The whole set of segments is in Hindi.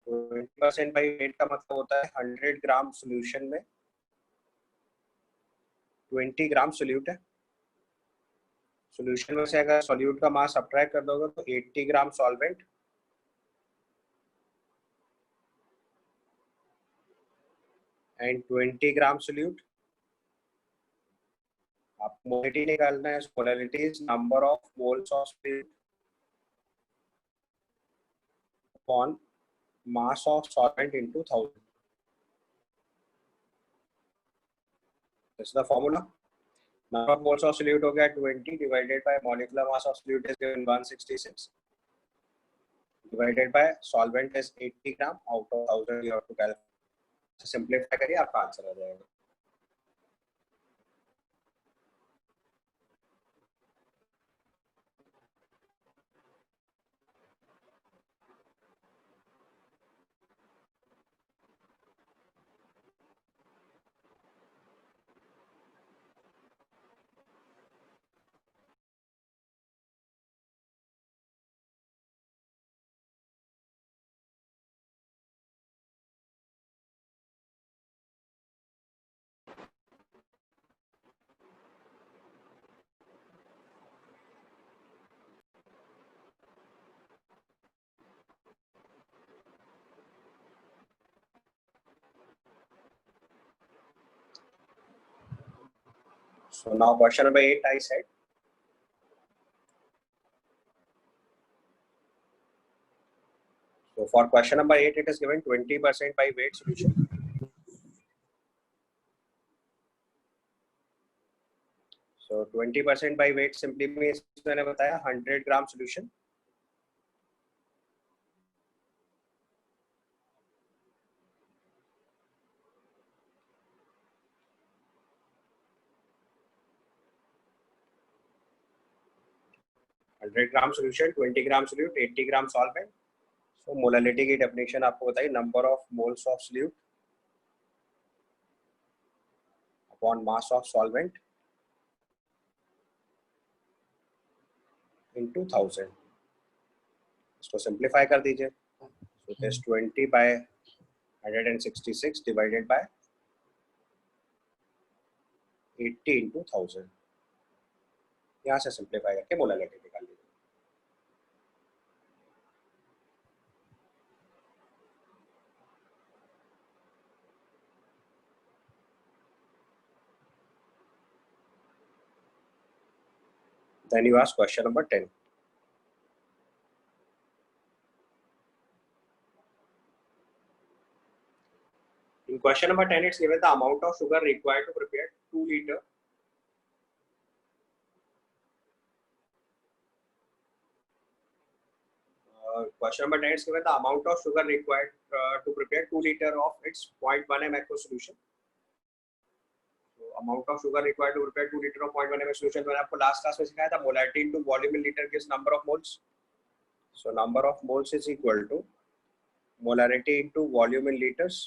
20% बाई वेट का मतलब होता है 100 ग्राम सोल्यूशन में 20 ग्राम सोल्यूट है। सोल्यूशन में से अगर सोल्यूट का मास सब्ट्रैक्ट कर दोगे तो 80 gram solvent and 20 gram solute. आपको मोलैलिटी निकालना है। Molality is number of moles of solute upon mass of solvent into 1000। This is the formula. Number of moles of solute हो गया 20 divided by molecular mass of solute is given 166 divided by solvent is 80 gram out of 1000। You have to calculate. Simplify करिए आपका आंसर आ जाएगा। So now question number 8 I said. So for question number 8 it is given 20% by weight solution. So 20% by weight simply means मैंने बताया 100 gram solution. Hundred gram solution 20 gram solute 80 gram solvent. So molality की डेफिनेशन आपको बताइए number of moles of solute upon mass of solvent into 1000। इसको सिंपलीफाई कर दीजिए। So it is 20 by 166 divided by 80 into 1000। यहाँ से सिंपलीफाई करके मोलैलिटी निकाल लीजिए। Then you ask question number 10. In question number 10, it's given the amount of sugar required to prepare 2 liter. Question number 10 is given the amount of sugar required to prepare 2 liter of its 0.1 m aqueous solution. So amount of sugar required to prepare 2 liter of 0.1 m solution. तो मैंने आपको last class में सिखाया था molarity into volume in liter gives number of moles. So number of moles is equal to molarity into volume in liters.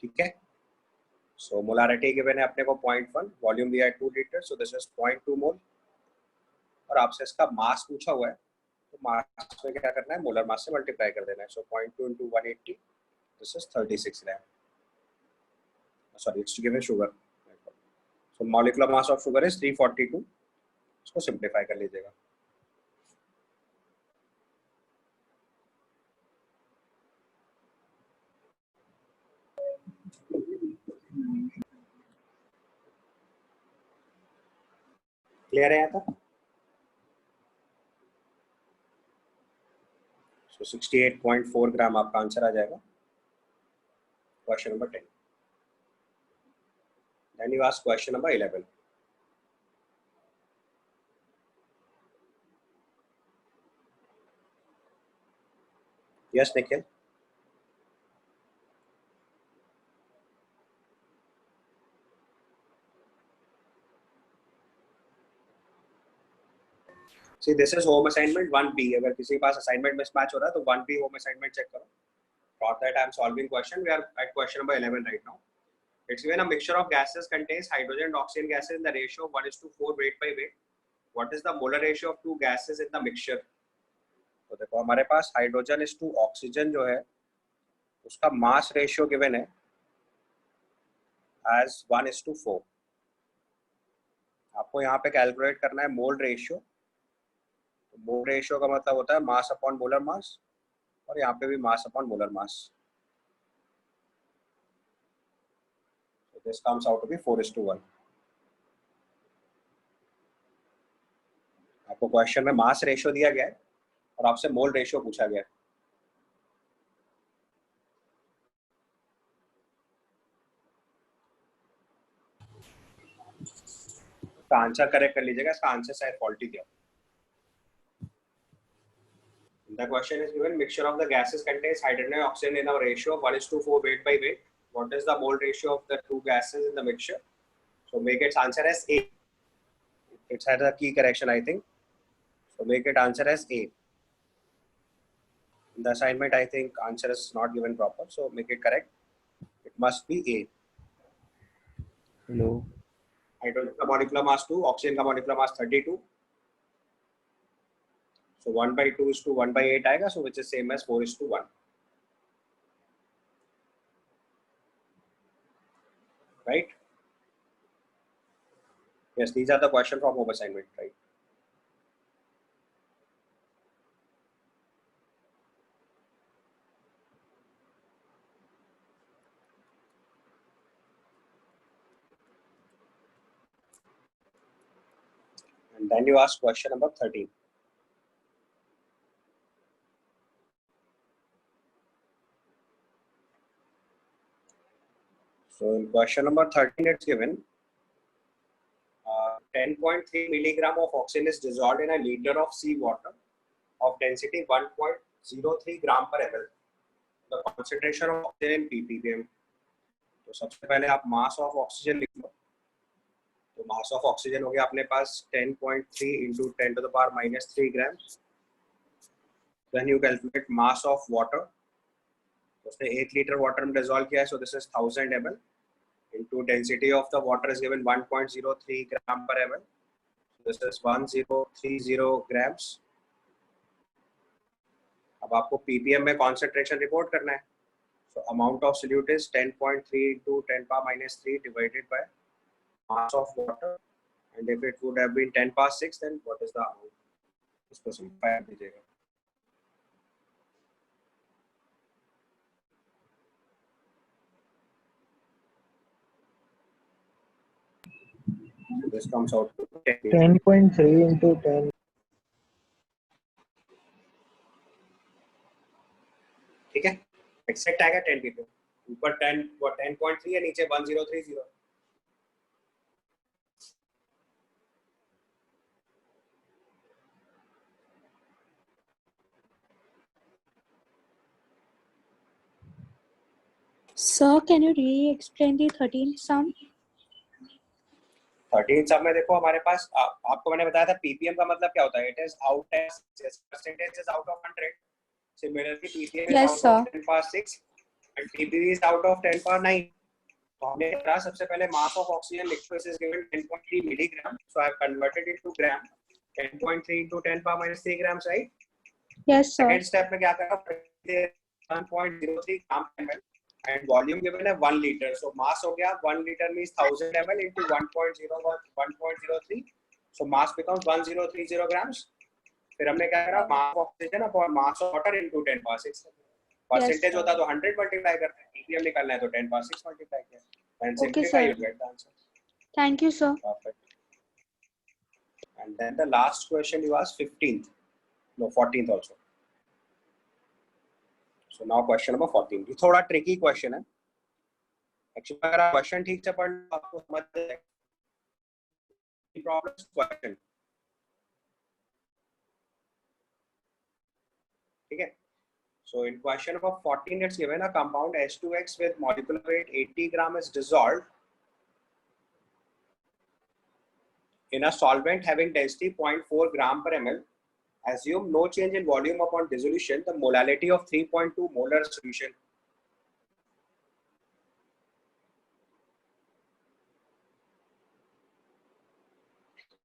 ठीक है। So molarity given है अपने को 0.1, volume दिया है 2 liter, so this is 0.2 mole. और आपसे इसका मास पूछा हुआ है, तो मास में क्या करना है, मोलर मास से मल्टीप्लाई कर देना है। So 0.2 into 180, this is 36 gram. Sorry, it's given sugar. So molecular mass of sugar is 342. इसको सिंप्लीफाई कर लीजिएगा। क्लियर है यहाँ तक? So 68.4 ग्राम आपका आंसर आ जाएगा। Question number 10. Then you ask question number 11. Yes, Nikhil. See, this is home assignment 1B. अगर किसी के पास assignment mismatch हो रहा है तो 1B home assignment check करो. For that I am solving question. We are at question number 11 right now. It's given a mixture of gases contains hydrogen and oxygen gases in the ratio of 1:4 weight by weight. What is the molar ratio of two gases in the mixture? तो देखो हमारे पास हाइड्रोजन इज टू ऑक्सीजन जो है उसका मास रेशियो गिवन है एज 1:4. आपको यहाँ पे कैलकुलेट करना है मोल रेशियो. तो मोल रेशियो का मतलब होता है मास अपॉन मोलर मास, और यहाँ पे भी mass upon molar mass. So this comes out to be 4:1. आपको क्वेश्चन में मास रेशियो दिया गया है और आपसे मोल रेशियो पूछा गया है. इसका आंसर करेक्ट कर लीजिएगा, इसका आंसर शायद फॉल्टी दिया. The question is given mixture of the gases contains hydrogen and oxygen in a ratio of 1:4 weight by weight. What is the mole ratio of the two gases in the mixture? So make its answer as A. It had a key correction, I think. So make it answer as A. In the assignment, I think answer is not given proper. So make it correct. It must be A. Hello. Hydrogen का molecular mass 2, oxygen का molecular mass 32. So 1/2 is to 1/8 आएगा. So which is same as 4:1. Right? Yes, these are the question from home assignment, right? And then you ask question number 13. So in question number 13, it's given 10.3 milligram of oxygen is dissolved in a liter of seawater of density 1.03 gram per ml. The concentration of oxygen in ppm. तो सबसे पहले आप मास ऑफ ऑक्सीजन लिख लो. तो मास ऑफ ऑक्सीजन हो गया अपने पास 10.3 into 10 to the power minus 3 grams. Then you calculate mass of water. तो उसने 1 लीटर वाटर में डिसॉल्व किया है. So this is 1000 ml. Into density of the water is given 1.03 gram per ml. This is 1030 grams. अब आपको ppm में concentration report करना है. So amount of solute is 10.3 into 10 power minus 3 divided by mass of water. And if it would have been 10 power 6, then what is the amount? इसको simplify कर दीजिएगा. So this comes out to 10.3 into 10. ठीक है, एक्सेक्ट आएगा 10 ppm. ऊपर 10.3 है, नीचे 1030. Sir, can you re-explain the 13th sum? 13 सब में देखो हमारे पास आपको मैंने बताया था ppm का मतलब क्या होता है. It is out as percentage is out of 100. Similarly ppm Yes, is sir. out of 10 power 6 and ppb is out of 10 power 9. तो हमने कहा सबसे पहले mass of oxygen liquid is given 10.3 milligram. So I have converted it to gram. 10.3 into 10 power minus 3 grams, right? Yes, sir. Second step में क्या करा, 1.03 ग्राम ml. And volume given है 1 liter. So mass हो गया 1 liter means 1000 ml into 1.03. So mass becomes 1030 grams. फिर हमने क्या करा, mass oxygen upon mass of water into 10 power 6. Percentage होता तो 100 मल्टीप्लाई करते हैं. ppm निकालना है तो 10 power 6 मल्टीप्लाई किया. And simplify, you get the answer. Thank you, sir. Perfect. And then the last question you asked 15th. No, 14th also. So now question number 14. ये थोड़ा ट्रिकी क्वेश्चन है. एक्चुअली अगर आप क्वेश्चन ठीक से पढ़ लो आपको समझ जाएगा. प्रॉब्लम क्वेश्चन, ठीक है. So in question number 14, it's given a compound H2X with molecular weight 80 gram is dissolved in a solvent having density 0.4 gram per ml. Assume no change in volume upon dissolution. The molality of 3.2 molar solution.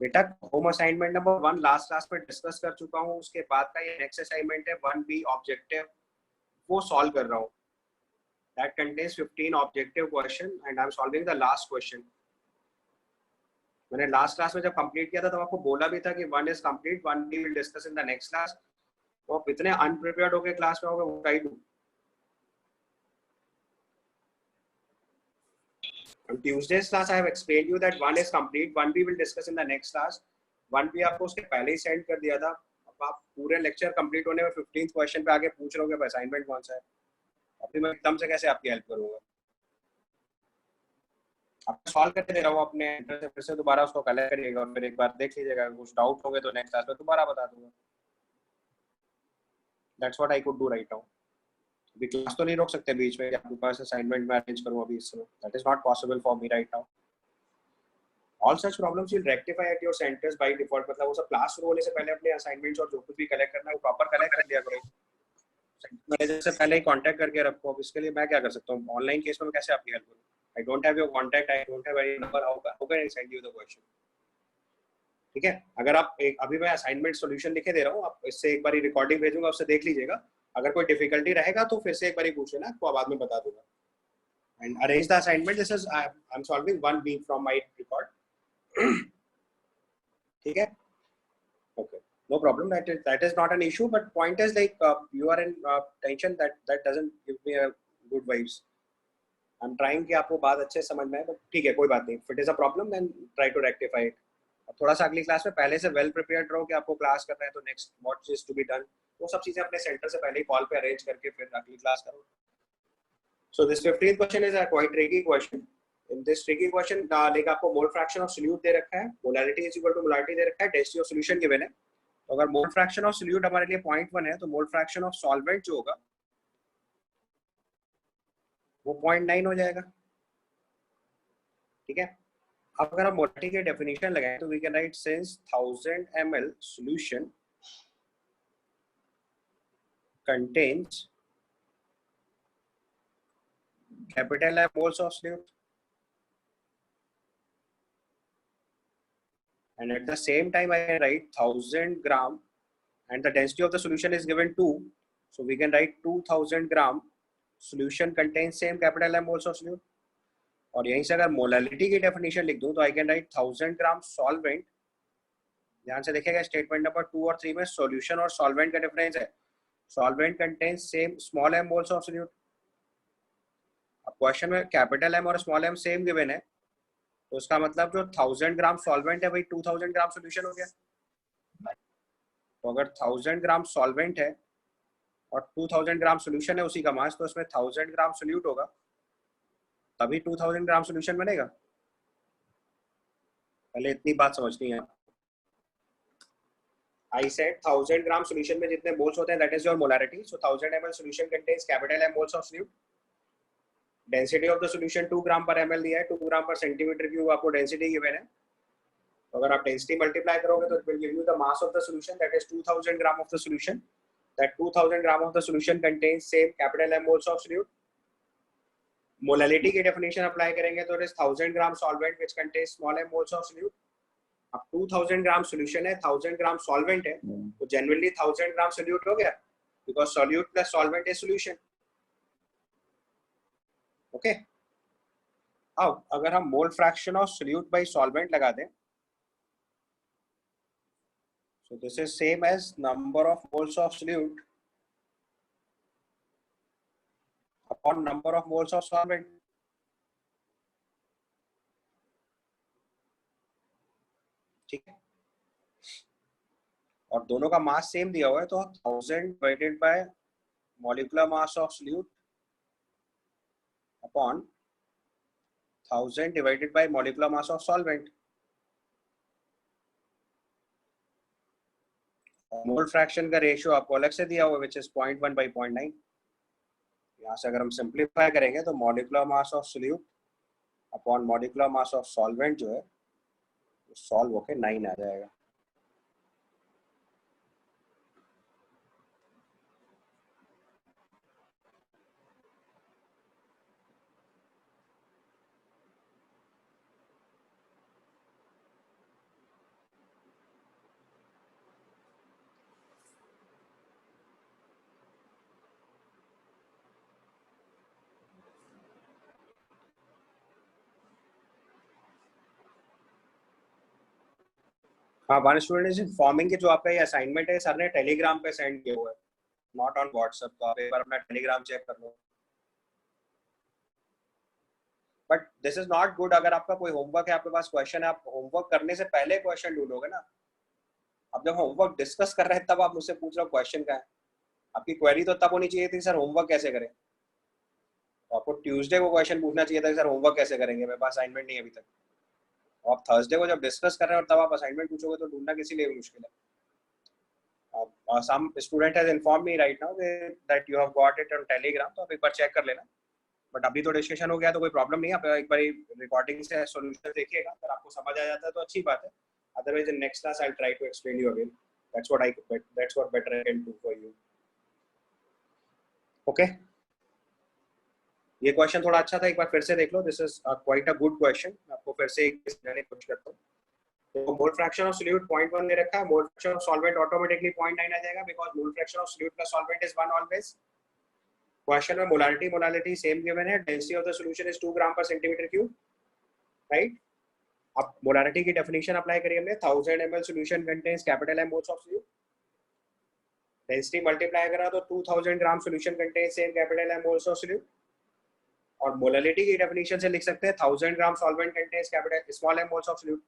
बेटा home assignment number 1 last class में डिस्कस कर चुका हूँ, उसके बाद का ये नेक्स्ट असाइनमेंट है 1B ऑब्जेक्टिव, वो सॉल्व कर रहा हूँ. That contains 15 objective question and I'm solving the last question. मैंने लास्ट क्लास में जब कंप्लीट किया था तो आपको बोला भी था कि 1 is complete, 1B will discuss in the next class. तो आप इतने अनप्रिपेयर्ड होकर क्लास में होगे, वो क्या ही दूं. On Tuesday's class I have explained you that 1 is complete, 1B will discuss in the next class. 1B आपको उसके पहले ही सेंड कर दिया था. अब आप पूरे लेक्चर कंप्लीट होने में 15th क्वेश्चन पे आके पूछ रहे हो कि असाइनमेंट कौन सा है. अभी मैं एकदम से कैसे आपकी हेल्प करूंगा. आप सॉल्व करके दे रहा हूँ अपने एंटर से, फिर से दोबारा उसको कलेक्ट करिएगा और फिर एक बार देख लीजिएगा. कुछ डाउट होंगे तो नेक्स्ट क्लास में दोबारा बता दूंगा. That's what I could do right now. अभी क्लास तो नहीं रोक सकते बीच में कि आपके पास असाइनमेंट में अरेंज करूँ अभी इस समय. That is not possible for me right now. All such problems will rectify at your centres by default. मतलब वो सब क्लास शुरू होने से पहले अपने असाइनमेंट्स और जो कुछ भी कलेक्ट करना है वो प्रॉपर कलेक्ट कर लिया करो. मैनेजर से पहले ही कांटेक्ट करके रखो. अब इसके लिए मैं क्या कर सकता हूँ. ऑनलाइन केस में कैसे आपकी हेल्प करूँ. I don't have your contact, I don't have any number. How can I send you the question? ठीक है. अगर आप एक अभी मैं असाइनमेंट सॉल्यूशन लिखे दे रहा हूँ, आप इससे एक बार रिकॉर्डिंग भेजूंगा, उससे देख लीजिएगा. अगर कोई डिफिकल्टी रहेगा तो फिर से एक बार पूछ लेना, आपको बाद में बता दूंगा. And arrange the assignment. This is I am solving 1B from my record. ठीक है. Okay, no problem. That is not an issue, but point is like you are in tension. That doesn't give me a good vibes. I'm trying कि आपको बात अच्छे समझ में आए, but ठीक है, कोई बात नहीं. If it is a problem, then try to rectify it. थोड़ा सा अगली क्लास में पहले से वेल प्रिपेयर्ड रहो कि आपको क्लास करना है तो next what is to be done. वो सब चीजें अपने सेंटर से पहले ही कॉल पे अरेंज करके फिर अगली क्लास करो. So this 15th question is a quite tricky question. In this tricky question like आपको मोल फ्रैक्शन ऑफ सोल्यूट दे रखा है, molarity is equal to molarity दे रखा है, डेंसिटी ऑफ सॉल्यूशन गिवन है. तो अगर मोल फ्रैक्शन ऑफ सोल्यूट हमारे लिए 0.1 है तो मोल फ्रैक्शन ऑफ सॉल्वेंट जो होगा वो 0.9 हो जाएगा. ठीक है. अब अगर हम मोलैरिटी की डेफिनेशन लगाएं तो we can write since 1000 ml solution contains capital M moles of solute, and at the same time I can write 1000 gram, and the density of the solution is given 2, so we can write 2000 gram solution contains same capital M moles of solute. और यहीं से अगर मोलैरिटी की डेफिनेशन लिख दूं तो I can write 1000 gram solvent. ध्यान से देखिएगा स्टेटमेंट नंबर 2 और 3 में सॉल्यूशन और सॉल्वेंट का डिफरेंस है. Solvent contains same small m moles of solute. अब क्वेश्चन में कैपिटल M और स्मॉल m सेम गिवन है, तो उसका मतलब जो 1000 ग्राम सॉल्वेंट है वही 2000 ग्राम सॉल्यूशन हो गया. तो अगर 1000 ग्राम सॉल्वेंट है और 2000 ग्राम सॉल्यूशन है उसी का मास, तो उसमें 1000 ग्राम सोल्यूट होगा, तभी 2000 ग्राम सॉल्यूशन बनेगा. पहले इतनी बात समझनी है. I said 1000 ग्राम सॉल्यूशन में जितने मोल्स होते हैं that is your molarity. So 1000 ml solution contains capital M moles of solute. Density of the solution 2 ग्राम पर ml दिया है, 2 ग्राम पर सेंटीमीटर क्यूब आपको डेंसिटी गिवन है. तो अगर आप डेंसिटी मल्टीप्लाई करोगे तो it will give you the mass of the solution, that is 2000 gram of the solution. That 2000 gram of the solution contains same capital M moles of solute. Molarity की डेफिनेशन अप्लाई करेंगे तो it is 1000 gram solvent which contains small m moles of solute. अब 2000 ग्राम सॉल्यूशन है, 1000 ग्राम सॉल्वेंट है, तो जनरली 1000 ग्राम सोल्यूट हो गया, because solute plus solvent is solution. Okay. अब अगर हम mole fraction of solute by solvent लगा दें, so this is same as number of moles of solute upon number of moles of solvent. ठीक है. और दोनों का मास सेम दिया हुआ है, तो 1000 divided by molecular mass of solute upon 1000 divided by molecular mass of solvent. Mole fraction का रेशियो आपको अलग से दिया हुआ है which is 0.1 by 0.9. यहाँ से अगर हम सिंप्लीफाई करेंगे तो molecular mass of solute upon molecular mass of solvent जो है सॉल्व होके 9 आ जाएगा. हाँ, वन स्टूडेंट इज इन्फॉर्मिंग कि जो आपका ये असाइनमेंट है सर ने टेलीग्राम पे सेंड किया हुआ है, नॉट ऑन व्हाट्सएप। तो आप एक बार अपना टेलीग्राम चेक कर लो। But this is not good. अगर आपका कोई होमवर्क है, आपके पास क्वेश्चन है, आप होमवर्क करने से पहले क्वेश्चन ढूंढोगे ना। अब जब होमवर्क डिस्कस कर रहे हैं तब आप मुझसे पूछ रहे हो क्वेश्चन का है। आपकी क्वेरी तो तब होनी चाहिए थी सर होमवर्क कैसे करें। तो आपको ट्यूसडे को क्वेश्चन पूछना चाहिए था सर होमवर्क कैसे करेंगे, मेरे पास असाइनमेंट नहीं है अभी तक। और आप थर्सडे को जब डिस्कस कर रहे हैं और तब आप असाइनमेंट पूछोगे तो ढूंढना किसी लिए मुश्किल है। some student has informed me right now that you have got it on Telegram, तो आप एक बार चेक कर लेना। बट अभी तो डिस्कशन हो गया तो कोई प्रॉब्लम नहीं है। आप एक बार रिकॉर्डिंग से सॉल्यूशन देखिएगा, अगर आपको समझ आ जाता है तो अच्छी बात है। Otherwise in next class I will try to explain you again. that's what better I can do for you. Okay, ये क्वेश्चन थोड़ा अच्छा था, एक बार फिर से देख लो। This is quite a good question. आपको फिर से एक समझाने की कोशिश करता हूँ। तो मोल फ्रैक्शन ऑफ सोल्यूट 0.1 दे रखा है, mole fraction of solvent automatically 0.9 आ जाएगा because mole fraction of solute plus solvent is 1 always. Question में मोलारिटी सेम गिवन है, density of the solution is 2 ग्राम पर सेंटीमीटर क्यूब, राइट। अब मोलारिटी की डेफिनेशन अप्लाई करिए हमने। 1000 ml solution contains capital M moles of solute. Density multiply करा तो 2000 gram solution contains same capital M moles of solute. और मोलारिटी की डेफिनेशन से लिख सकते हैं 1000 gram solvent contains capital small m moles of solute.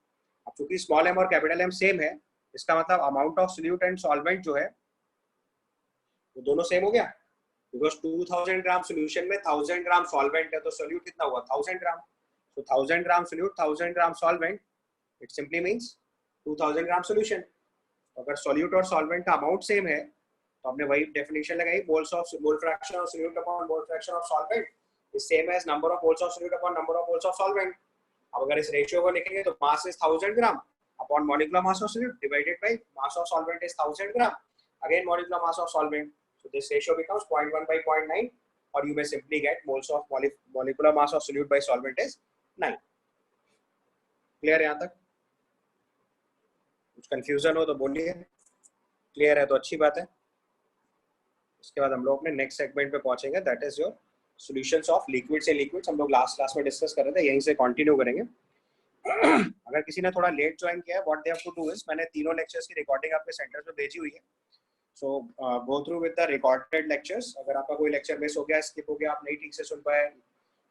अब चूंकि स्मॉल m और कैपिटल M सेम है, इसका मतलब amount of solute and solvent जो है वो दोनों सेम हो गया। बिकॉज 2000 ग्राम सॉल्यूशन में 1000 ग्राम सॉल्वेंट है, तो सोल्यूट कितना हुआ 1000 ग्राम। तो 1000 gram solute 1000 gram solvent, it simply means 2000 gram solution. अगर सोल्यूट और सॉल्वेंट का अमाउंट सेम है तो हमने वही डेफिनेशन लगाई, mole fraction of solute upon mole fraction of solvent is same as number of moles of solute upon number of moles of solvent. अब अगर इस रेशियो को लिखेंगे तो mass is 1000 gram upon molecular mass of solute divided by mass of solvent is 1000 gram again molecular mass of solvent. So this ratio becomes 0.1 by 0.9, or you may simply get moles of molecular mass of solute by solvent is 9. Clear यहाँ तक? कुछ कंफ्यूजन हो तो बोलिए। क्लियर है तो अच्छी बात है। इसके बाद हम लोग अपने नेक्स्ट सेगमेंट पे पहुंचेंगे, that is your solutions of liquids and liquids. हम लोग लास्ट क्लास में डिस्कस कर रहे थे, यहीं से कंटिन्यू करेंगे। अगर किसी ने थोड़ा लेट ज्वाइन किया है, what they have to do is, मैंने तीनों लेक्चर्स की रिकॉर्डिंग आपके सेंटर पे भेजी हुई है। So go through with the recorded lectures. अगर आपका कोई लेक्चर मिस हो गया, स्किप हो गया, आप नहीं ठीक से सुन पाए,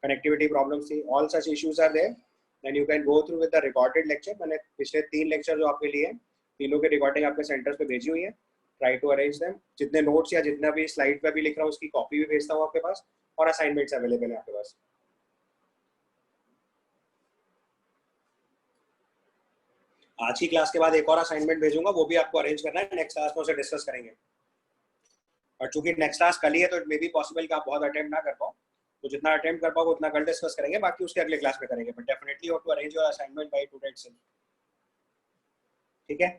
कनेक्टिविटी प्रॉब्लम्स थी, all such issues are there, then you can go through with the recorded lecture. मैंने पिछले 3 लेक्चर जो आपके लिए तीनों की रिकॉर्डिंग आपके सेंटर्स पे भेजी हुई है। Try to arrange them. जितने नोट्स या जितना भी स्लाइड पे भी लिख रहा हूँ उसकी कॉपी भी भेजता हूँ आपके पास, और असाइनमेंट्स अवेलेबल है आपके पास। आज की क्लास के बाद एक और असाइनमेंट भेजूंगा, वो भी आपको अरेंज करना है, नेक्स्ट क्लास में उसे डिस्कस करेंगे। और चूंकि नेक्स्ट क्लास कल ही है तो इट मे बी पॉसिबल कि आप बहुत अटेम्प्ट ना कर पाओ, तो जितना अटेम्प्ट कर पाओ उतना कल डिस्कस करेंगे, बाकी उसके अगले क्लास में करेंगे। But definitely you have to arrange your assignment by today itself. ठीक है,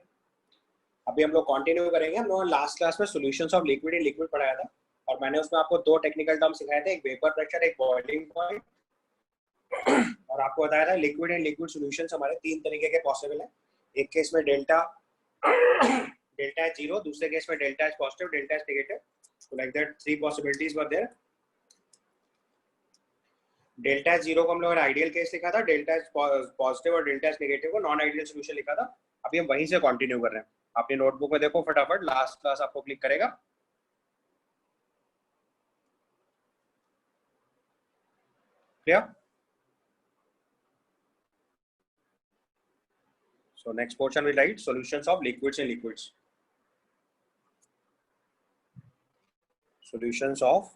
अभी हम लोग कंटिन्यू करेंगे। हम लोग लास्ट क्लास में solutions of liquid in liquid पढ़ाया था, और मैंने उसमें आपको 2 टेक्निकल टर्म सिखाए थे, एक वेपर प्रेशर, एक बॉइलिंग पॉइंट। और आपको बताया था लिक्विड एंड लिक्विड सॉल्यूशंस हमारे 3 तरीके के पॉसिबल है। एक केस में डेल्टा एच 0, दूसरे केस में delta H positive, delta H negative. So like that 3 possibilities were there. Delta H 0 को हम लोगों ने आइडियल केस लिखा था, डेल्टा एच पॉजिटिव और डेल्टा एच नेगेटिव को नॉन आइडियल सॉल्यूशन लिखा था। अभी हम वहीं से कंटिन्यू कर रहे हैं। अपनी नोटबुक में देखो फटाफट, लास्ट क्लास आपको क्लिक करेगा। Clear? So next portion we write solutions of liquids and liquids. Solutions of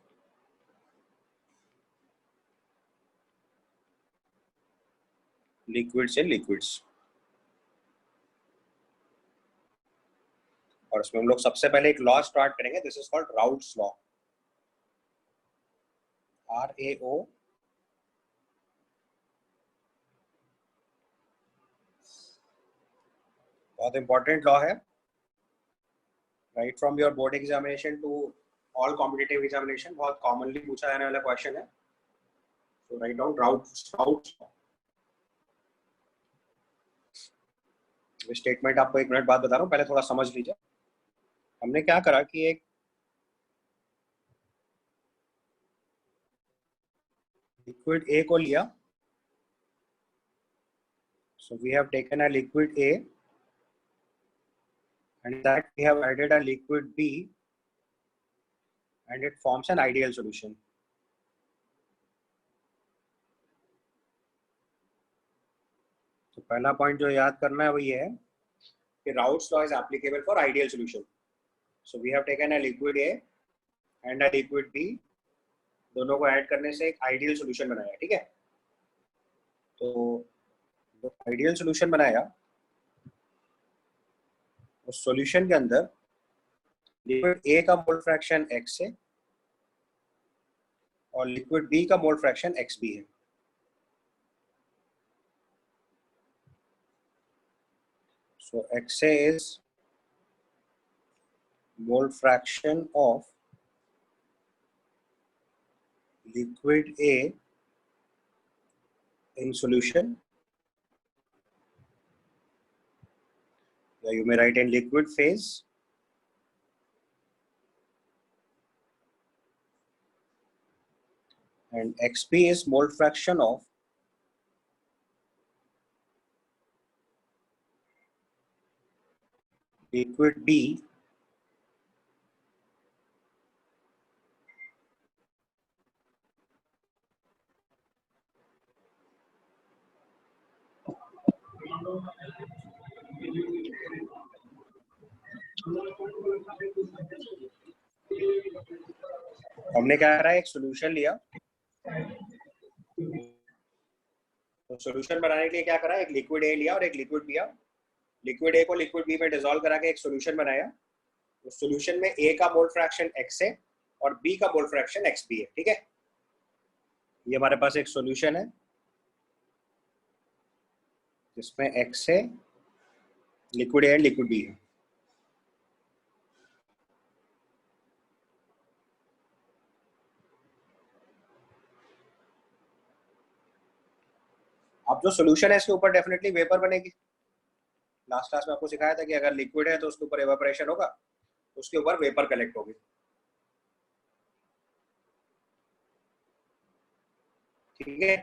liquids and liquids. और इसमें हम लोग सबसे पहले एक लॉ स्टार्ट करेंगे, this is called Raoult's law, RAO। बहुत इंपॉर्टेंट लॉ है, right from your board examination to all competitive examination, बहुत कॉमनली पूछा जाने वाला क्वेश्चन है। So right down Raoult's law. Statement आपको 1 मिनट बाद बता रहा हूँ, पहले थोड़ा समझ लीजिए। हमने क्या करा कि एक लिक्विड A को लिया, so we have taken a liquid A and that we have added a liquid B and it forms an ideal solution. तो पहला पॉइंट जो याद करना है वो ये है कि Raoult's law is applicable for ideal solution. So we have taken a liquid A and a liquid B, दोनों को ऐड करने से एक आइडियल सॉल्यूशन बनाया. ठीक है, तो आइडियल सॉल्यूशन बनाया, उस सॉल्यूशन के अंदर लिक्विड ए का मोल फ्रैक्शन x है और लिक्विड बी का मोल फ्रैक्शन xb है. So XA is mole fraction of liquid A in solution. Yeah, you may write in liquid phase. And XB is mole fraction of liquid B हमने क्या करा, एक सॉल्यूशन लिया, तो सॉल्यूशन बनाने के लिए क्या करा, एक लिक्विड ए लिया और एक लिक्विड बी. लिक्विड ए को लिक्विड बी में डिसॉल्व करा के एक सॉल्यूशन बनाया. उस सॉल्यूशन में ए का मोल फ्रैक्शन x है और बी का मोल फ्रैक्शन xb है. ठीक है, ये हमारे पास एक सॉल्यूशन है जिसमें x है, liquid A and liquid B है. अब जो सॉल्यूशन है इसके ऊपर डेफिनेटली वेपर बनेगी. लास्ट क्लास में आपको सिखाया था कि अगर लिक्विड है तो उसके ऊपर एवापोरेशन होगा, उसके ऊपर वेपर कलेक्ट होगी. ठीक है,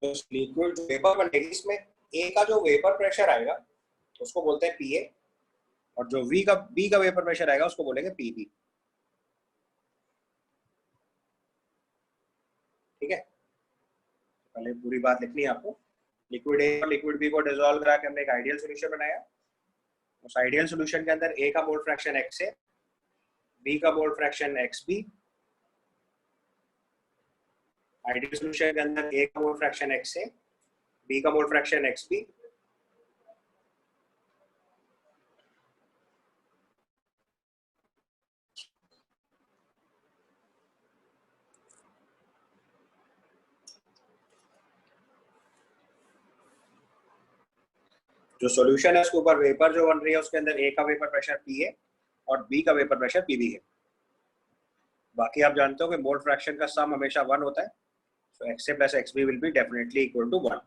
तो लिक्विड वेपर बनेगी, इसमें ए का जो वेपर प्रेशर आएगा उसको बोलते हैं पीए और जो बी का वेपर प्रेशर आएगा उसको बोलेंगे पीबी. ठीक है, पहले पूरी बात लिखनी है आपको. लिक्विड ए और लिक्विड बी को डिसॉल्व करा के हमने एक आइडियल सॉल्यूशन बनाया. उस आइडियल सॉल्यूशन के अंदर ए का मोल फ्रैक्शन x है, बी का mole fraction xb. Ideal solution के अंदर ए का मोल फ्रैक्शन x है, बी का मोल फ्रैक्शन xb. जो सॉल्यूशन है उसके ऊपर वेपर जो बन रही है उसके अंदर ए का वेपर प्रेशर पी है और बी का वेपर प्रेशर पीबी है. बाकी आप जानते हो कि मोल फ्रैक्शन का सम हमेशा 1 होता है. So XA plus XB will be definitely equal to 1.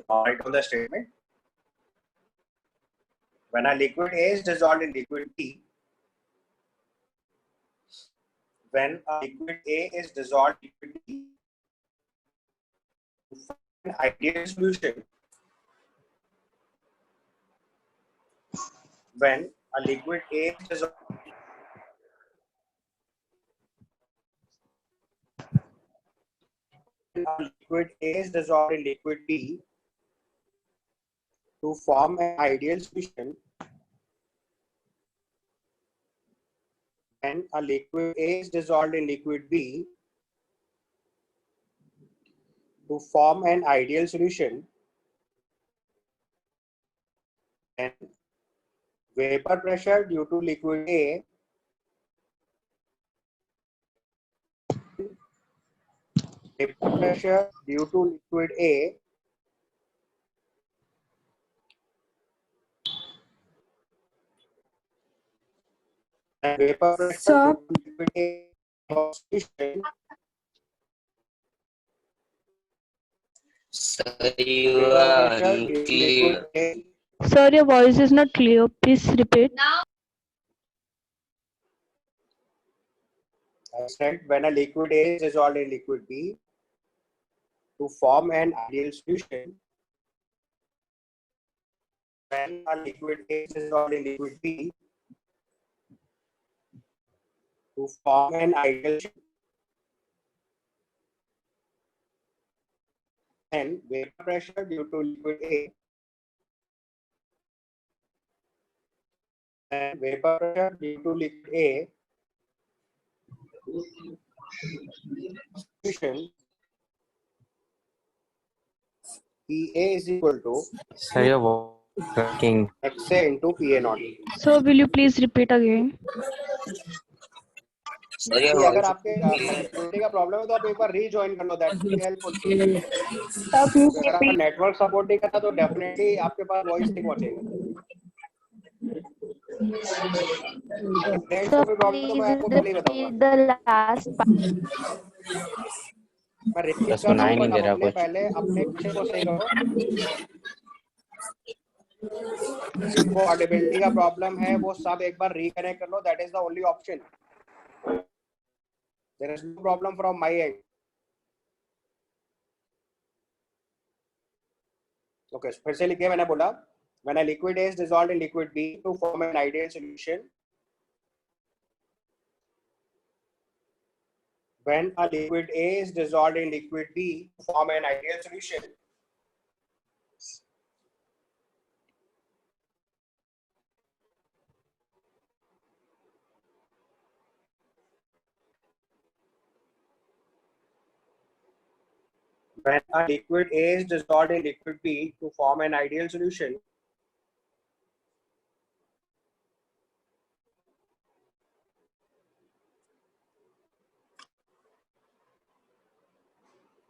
Write down the statement. When a liquid A is dissolved in liquid B, when a liquid A is dissolved in liquid B, to find an ideal solution, when a liquid A is dissolved in liquid B, to form an ideal solution, when when a liquid A is dissolved in liquid B to form an ideal solution, then vapor pressure due to liquid A vapor pressure due to liquid A and vapor pressure Sir, due to liquid A solution. Sir, you Vapor are pressure due to unclear. liquid A. sir, your voice is not clear. Please repeat. I said when a liquid A is dissolved in liquid B to form an ideal solution, when a liquid A is dissolved in liquid B to form an ideal solution, then vapor pressure due to liquid A and vapor pressure due to liquid A solution PA is equal to Sir, your voice is working. XA into PA naught. Sir, will you please repeat again? Sir, your कि अगर voice आपके is clear. कनेक्टिविटी का प्रॉब्लम है तो आप एक बार रीजॉइन कर लो, that will be helpful. Sir, please अगर आपका repeat. नेटवर्क सपोर्ट नहीं करता तो डेफिनेटली आपके पास वॉइस नहीं पहुंचेगा। इंटरनेट So को कोई प्रॉब्लम तो मैं please आपको पहले ही बताऊंगा। repeat the last part. मैं रिपीट बस कर रहा हूँ सुनाई नहीं बट दे आप रहा अपने कुछ। पहले अपने क्वेश्चन को सही करो। जिसको ऑडिबिलिटी का प्रॉब्लम है वो सब एक बार रिकनेक्ट कर लो, that is the only option. There is no problem from my end. Okay, फिर से लिखिए। मैंने बोला when a liquid A is dissolved in liquid B to form an ideal solution, when a liquid A is dissolved in liquid B to form an ideal solution, when a liquid A is dissolved in liquid B to form an ideal solution,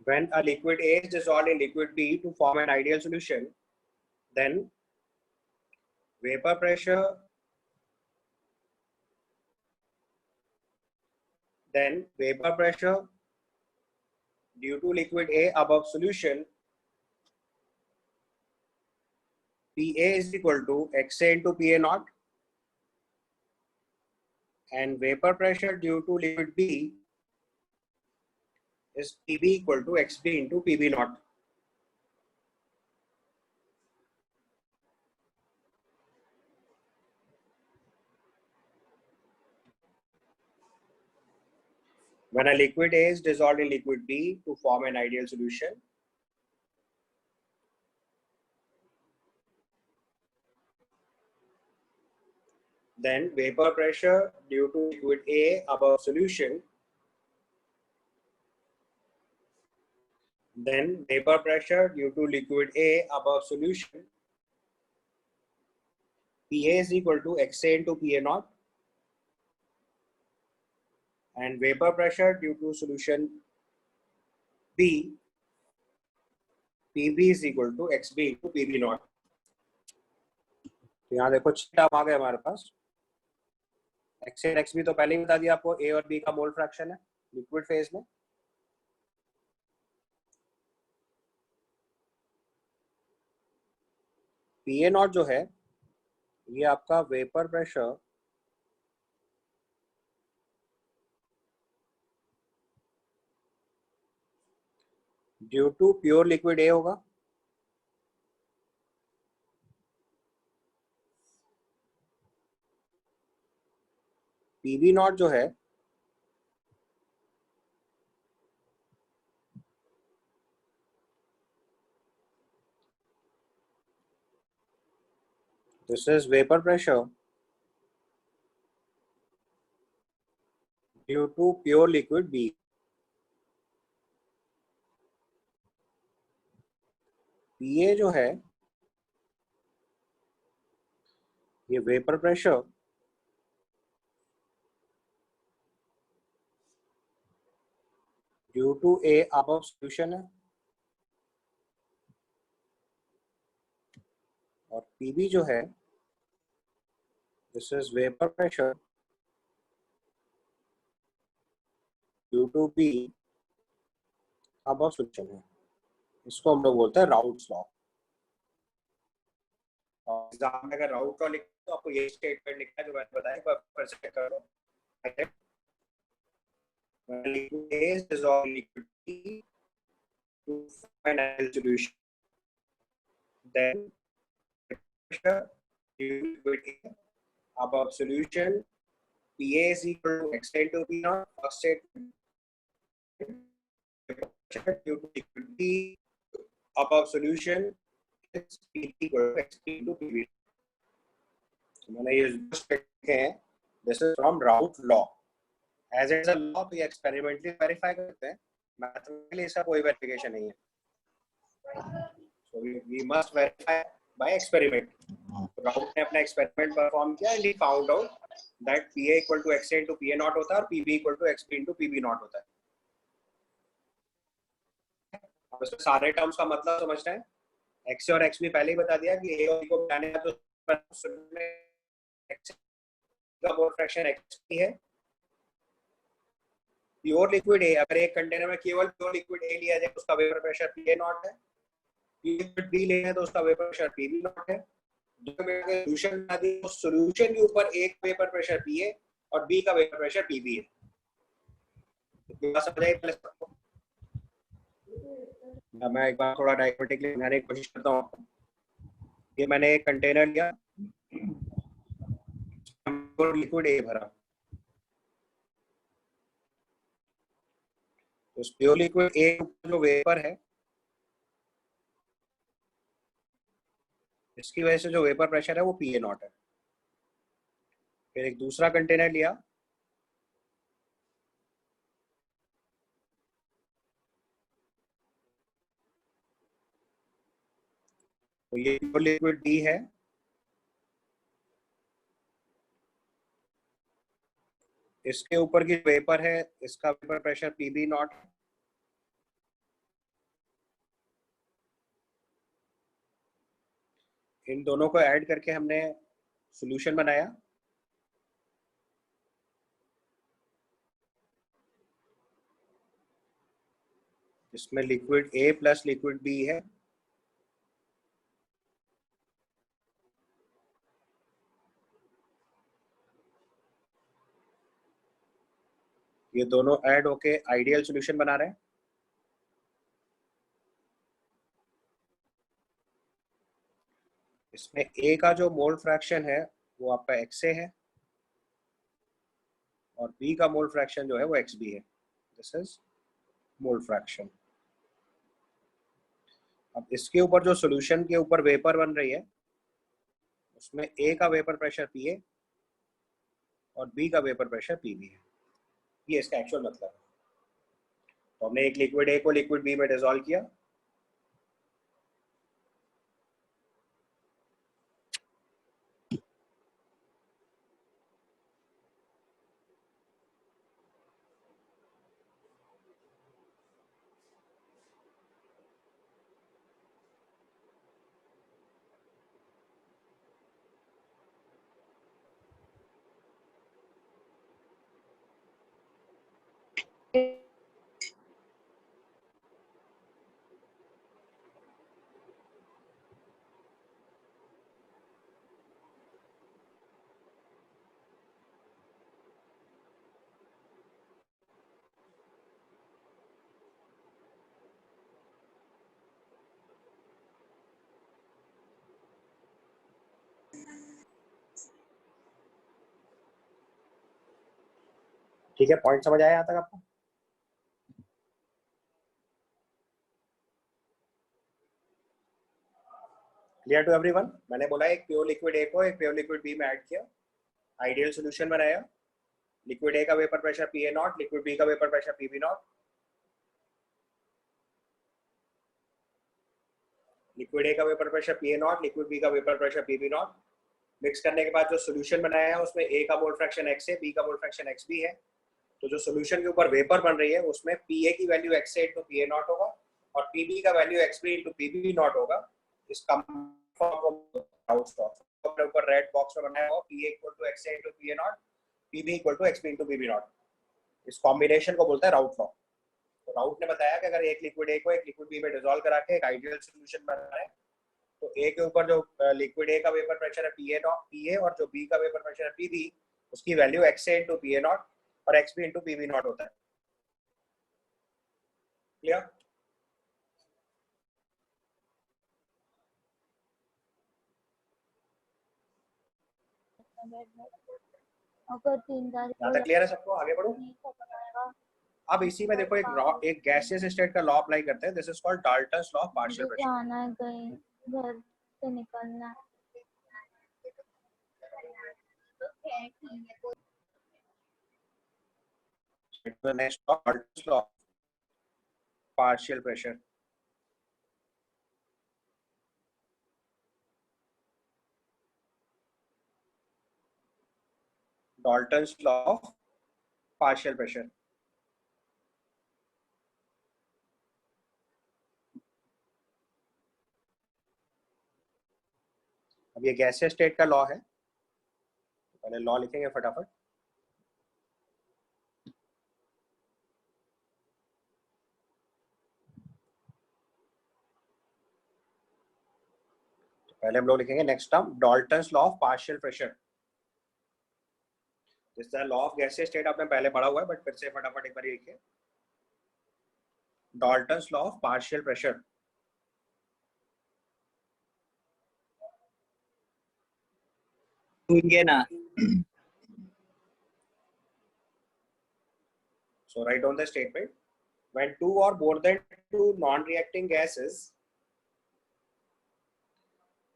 when a liquid A is dissolved in liquid B to form an ideal solution, then vapor pressure due to liquid A above solution PA is equal to XA into PA naught, and vapor pressure due to liquid B is PB equal to XB into PB naught. When a liquid A is dissolved in liquid B to form an ideal solution, then vapor pressure due to liquid A above solution, then vapor pressure due to liquid A above solution PA is equal to XA into PA naught, and vapor pressure due to solution B PB is equal to XB into PB naught. तो यहाँ देखो 6 टर्म आ गए हमारे पास। एक्स एंड एक्स बी तो पहले ही बता दिया आपको, ए और बी का मोल फ्रैक्शन है लिक्विड फेज में। पीए नॉट जो है ये आपका vapour pressure due to pure liquid A होगा, पीबी नॉट जो है this is vapour pressure to pure liquid B. PA जो है ये vapour pressure due to A above solution है, और पीबी जो है this is vapour pressure due to B above solution है। इसको हम लोग बोलते हैं राउट्स लॉ। एग्जाम में अगर राउट लॉ लिखते तो आपको ये स्टेटमेंट लिखना है जो मैंने बताया, पर चेक कर लो। liquid A is dissolved in liquid B to form an ideal solution. Then pressure due to liquid A above solution PA is equal to x into P naught. First statement. Pressure due to liquid B above solution is P equal to x into PV. मैंने ये लिखे हैं, this is from Raoult law. As it's a law, तो ये experimentally verify करते हैं, मैथमेटिकली इसका कोई वेरिफिकेशन नहीं है। So we must verify by experiment. राउट ने अपना एक्सपेरिमेंट परफॉर्म किया and he found out that PA equal to x into PA naught होता है और PB equal to x into PB naught होता है। अब इसमें सारे टर्म्स का मतलब समझना है। x और x भी पहले ही बता दिया कि a और b को बनाने का तो x का मोल फ्रैक्शन x है। प्योर लिक्विड ए, अगर एक कंटेनर में केवल प्योर लिक्विड ए लिया जाए उसका वेपर प्रेशर PA नॉट है, लिक्विड बी लेना है तो उसका वेपर प्रेशर PB नॉट है। जो मैंने सॉल्यूशन बना दी, उस सॉल्यूशन के ऊपर एक वेपर प्रेशर PA और बी का वेपर प्रेशर PB है। तो समझ आई पहले सबको? मैं एक बार थोड़ा डायग्रामेटिकली बनाने की कोशिश करता हूँ। ये मैंने एक कंटेनर लिया, लिक्विड ए भरा, उस प्योर लिक्विड ए जो वेपर है इसकी वजह से जो वेपर प्रेशर है वो PA नॉट है। फिर एक दूसरा कंटेनर लिया, तो ये प्योर लिक्विड डी है, इसके ऊपर की वेपर है इसका वेपर प्रेशर PB नॉट। इन दोनों को ऐड करके हमने सॉल्यूशन बनाया। इसमें liquid A plus liquid B है, ये दोनों ऐड होके आइडियल सॉल्यूशन बना रहे हैं। इसमें A का जो मोल फ्रैक्शन है वो आपका XA है और B का मोल फ्रैक्शन जो है वो XB है। This is mole fraction. अब इसके ऊपर जो सॉल्यूशन के ऊपर वेपर बन रही है उसमें A का वेपर प्रेशर PA और B का वेपर प्रेशर PB है। ये इसका एक्चुअल मतलब है। तो हमने एक लिक्विड A को लिक्विड B में डिसॉल्व किया, ठीक है? पॉइंट समझ आया यहाँ तक आपको? Clear to everyone? मैंने बोला एक प्योर लिक्विड A को एक प्योर लिक्विड B में ऐड किया, आइडियल सॉल्यूशन बनाया, लिक्विड ए का vapour pressure P A not, liquid B का vapour pressure P B not, liquid A का vapour pressure P A not, liquid B का vapour pressure P B naught. Mix करने के बाद जो सोल्यूशन बनाया है उसमें ए का मोल फ्रैक्शन एक्स है, बी का मोल फ्रैक्शन एक्स बी है। तो जो सोल्यूशन के ऊपर वेपर बन रही है उसमें पी ए की value X A into P A naught होगा और पी बी का value X B into P B naught होगा। इसका ऊपर रेड बॉक्स में बनाया हुआ P A equal to x A into P A not, P B equal to x B into P B naught. इस कॉम्बिनेशन को बोलते हैं राउट लॉ। तो राउट ने बताया कि अगर एक लिक्विड ए को एक लिक्विड बी में डिसॉल्व करा के एक आइडियल सॉल्यूशन बना है तो ए के ऊपर जो लिक्विड ए का वेपर प्रेशर है P A not P A और जो बी का वेपर प्रेशर है पी बी, उसकी value X A into P A not और X B into P B not होता है। क्लियर? अगर 3 यहाँ तक क्लियर है सबको? आगे बढ़ो। अब इसी में देखो एक गैसियस स्टेट का लॉ अप्लाई करते हैं। This is called Dalton's law of partial pressure. जाना है कहीं, घर से निकलना है। The next law, Dalton's law of partial pressure. Dalton's law of partial pressure. अब ये गैसियस स्टेट का लॉ है, तो पहले लॉ लिखेंगे फटाफट। पहले हम लोग लिखेंगे next term Dalton's law of partial pressure. जिस तरह लॉ ऑफ गैसियस स्टेट आपने पहले पढ़ा हुआ है, बट फिर से फटाफट एक बार लिखिए। Dalton's law of partial pressure. ना So write down the statement. When two or more than two non-reacting gases,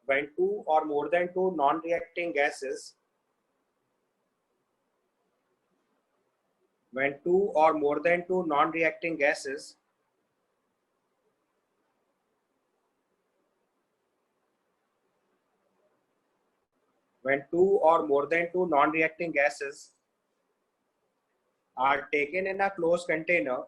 when two or more than two non-reacting gases, when two or more than two non-reacting gases when two or more than two non-reacting gases are taken in a closed container,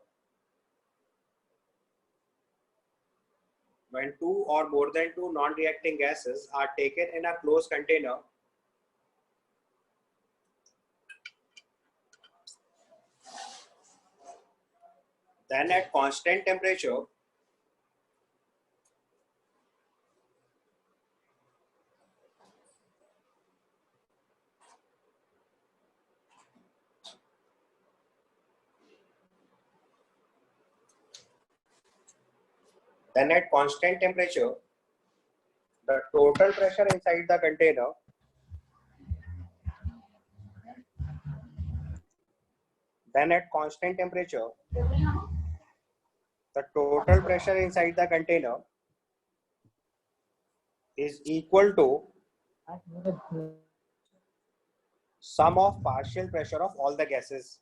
when two or more than two non-reacting gases are taken in a closed container, then at constant temperature, the total pressure inside the container then at constant temperature, the total pressure inside the container is equal to sum of partial pressure of all the gases.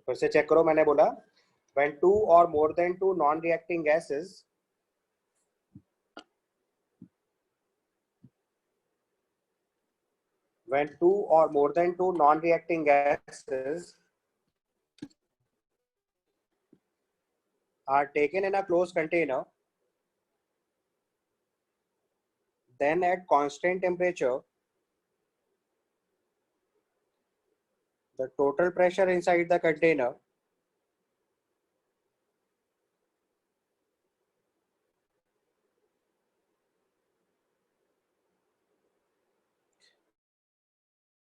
फिर से चेक करो, मैंने बोला when two or more than two non-reacting gases when two or more than two non-reacting gases are taken in a closed container, then at constant temperature, the total pressure inside the container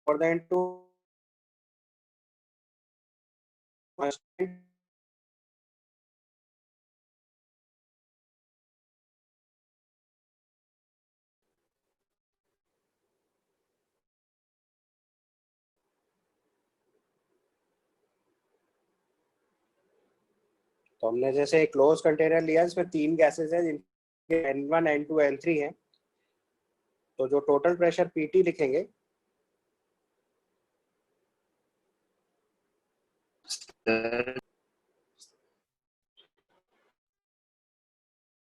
more than two constant तो हमने जैसे एक क्लोज कंटेनर लिया, इसमें तीन गैसेस हैं जिनके N1, N2, N3 हैं। तो जो टोटल प्रेशर पीटी लिखेंगे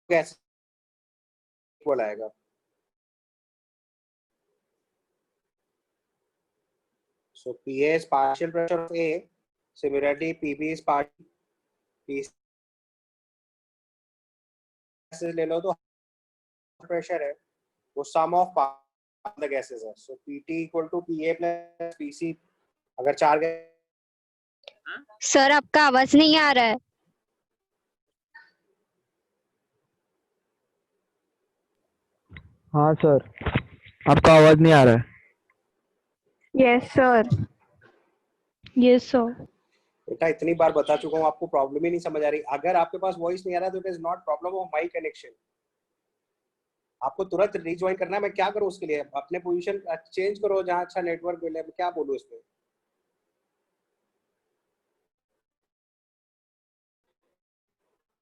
कैसे इक्वल आएगा? So PA is partial pressure of A. Similarly, PB is partial. P ले लो तो प्रेशर है वो सम ऑफ द गैसेस है. So PT equal to PA plus PC. अगर 4 सर आपका आवाज नहीं आ रहा है. हाँ सर, आपका आवाज नहीं आ रहा है. Yes sir. Yes, sir. बेटा इतनी बार बता चुका हूँ आपको प्रॉब्लम ही नहीं समझ आ रही. अगर आपके पास वॉइस नहीं आ रहा तो it is not problem of my connection. आपको तुरंत रिज्वाइन करना है. मैं क्या करूँ उसके लिए? अपने पोजीशन चेंज करो जहाँ अच्छा नेटवर्क मिले. मैं क्या बोलूँ इसमें?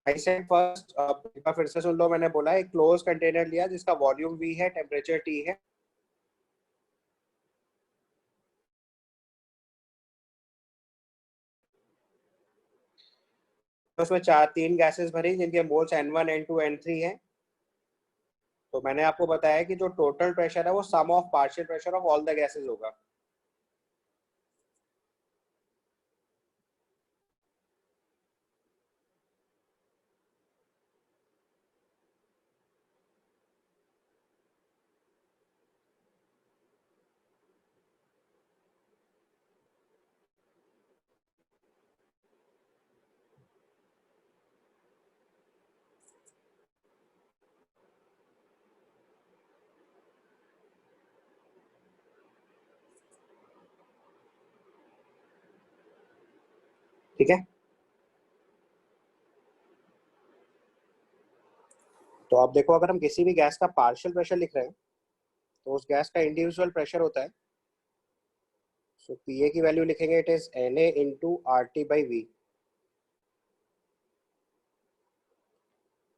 आई सेड फर्स्ट एक बार फिर से सुन लो. मैंने बोला एक क्लोज कंटेनर लिया जिसका वॉल्यूम V है, टेम्परेचर T है. उसमें 3 गैसेस भरी जिनके मोल्स N1, N2, N3 हैं. तो मैंने आपको बताया कि जो टोटल प्रेशर है वो sum of partial pressure of all the gases होगा. ठीक है. तो अब देखो अगर हम किसी भी गैस का पार्शियल प्रेशर लिख रहे हैं तो उस गैस का इंडिविजुअल प्रेशर होता है. सो पीए की वैल्यू लिखेंगे it is Na into RT by V.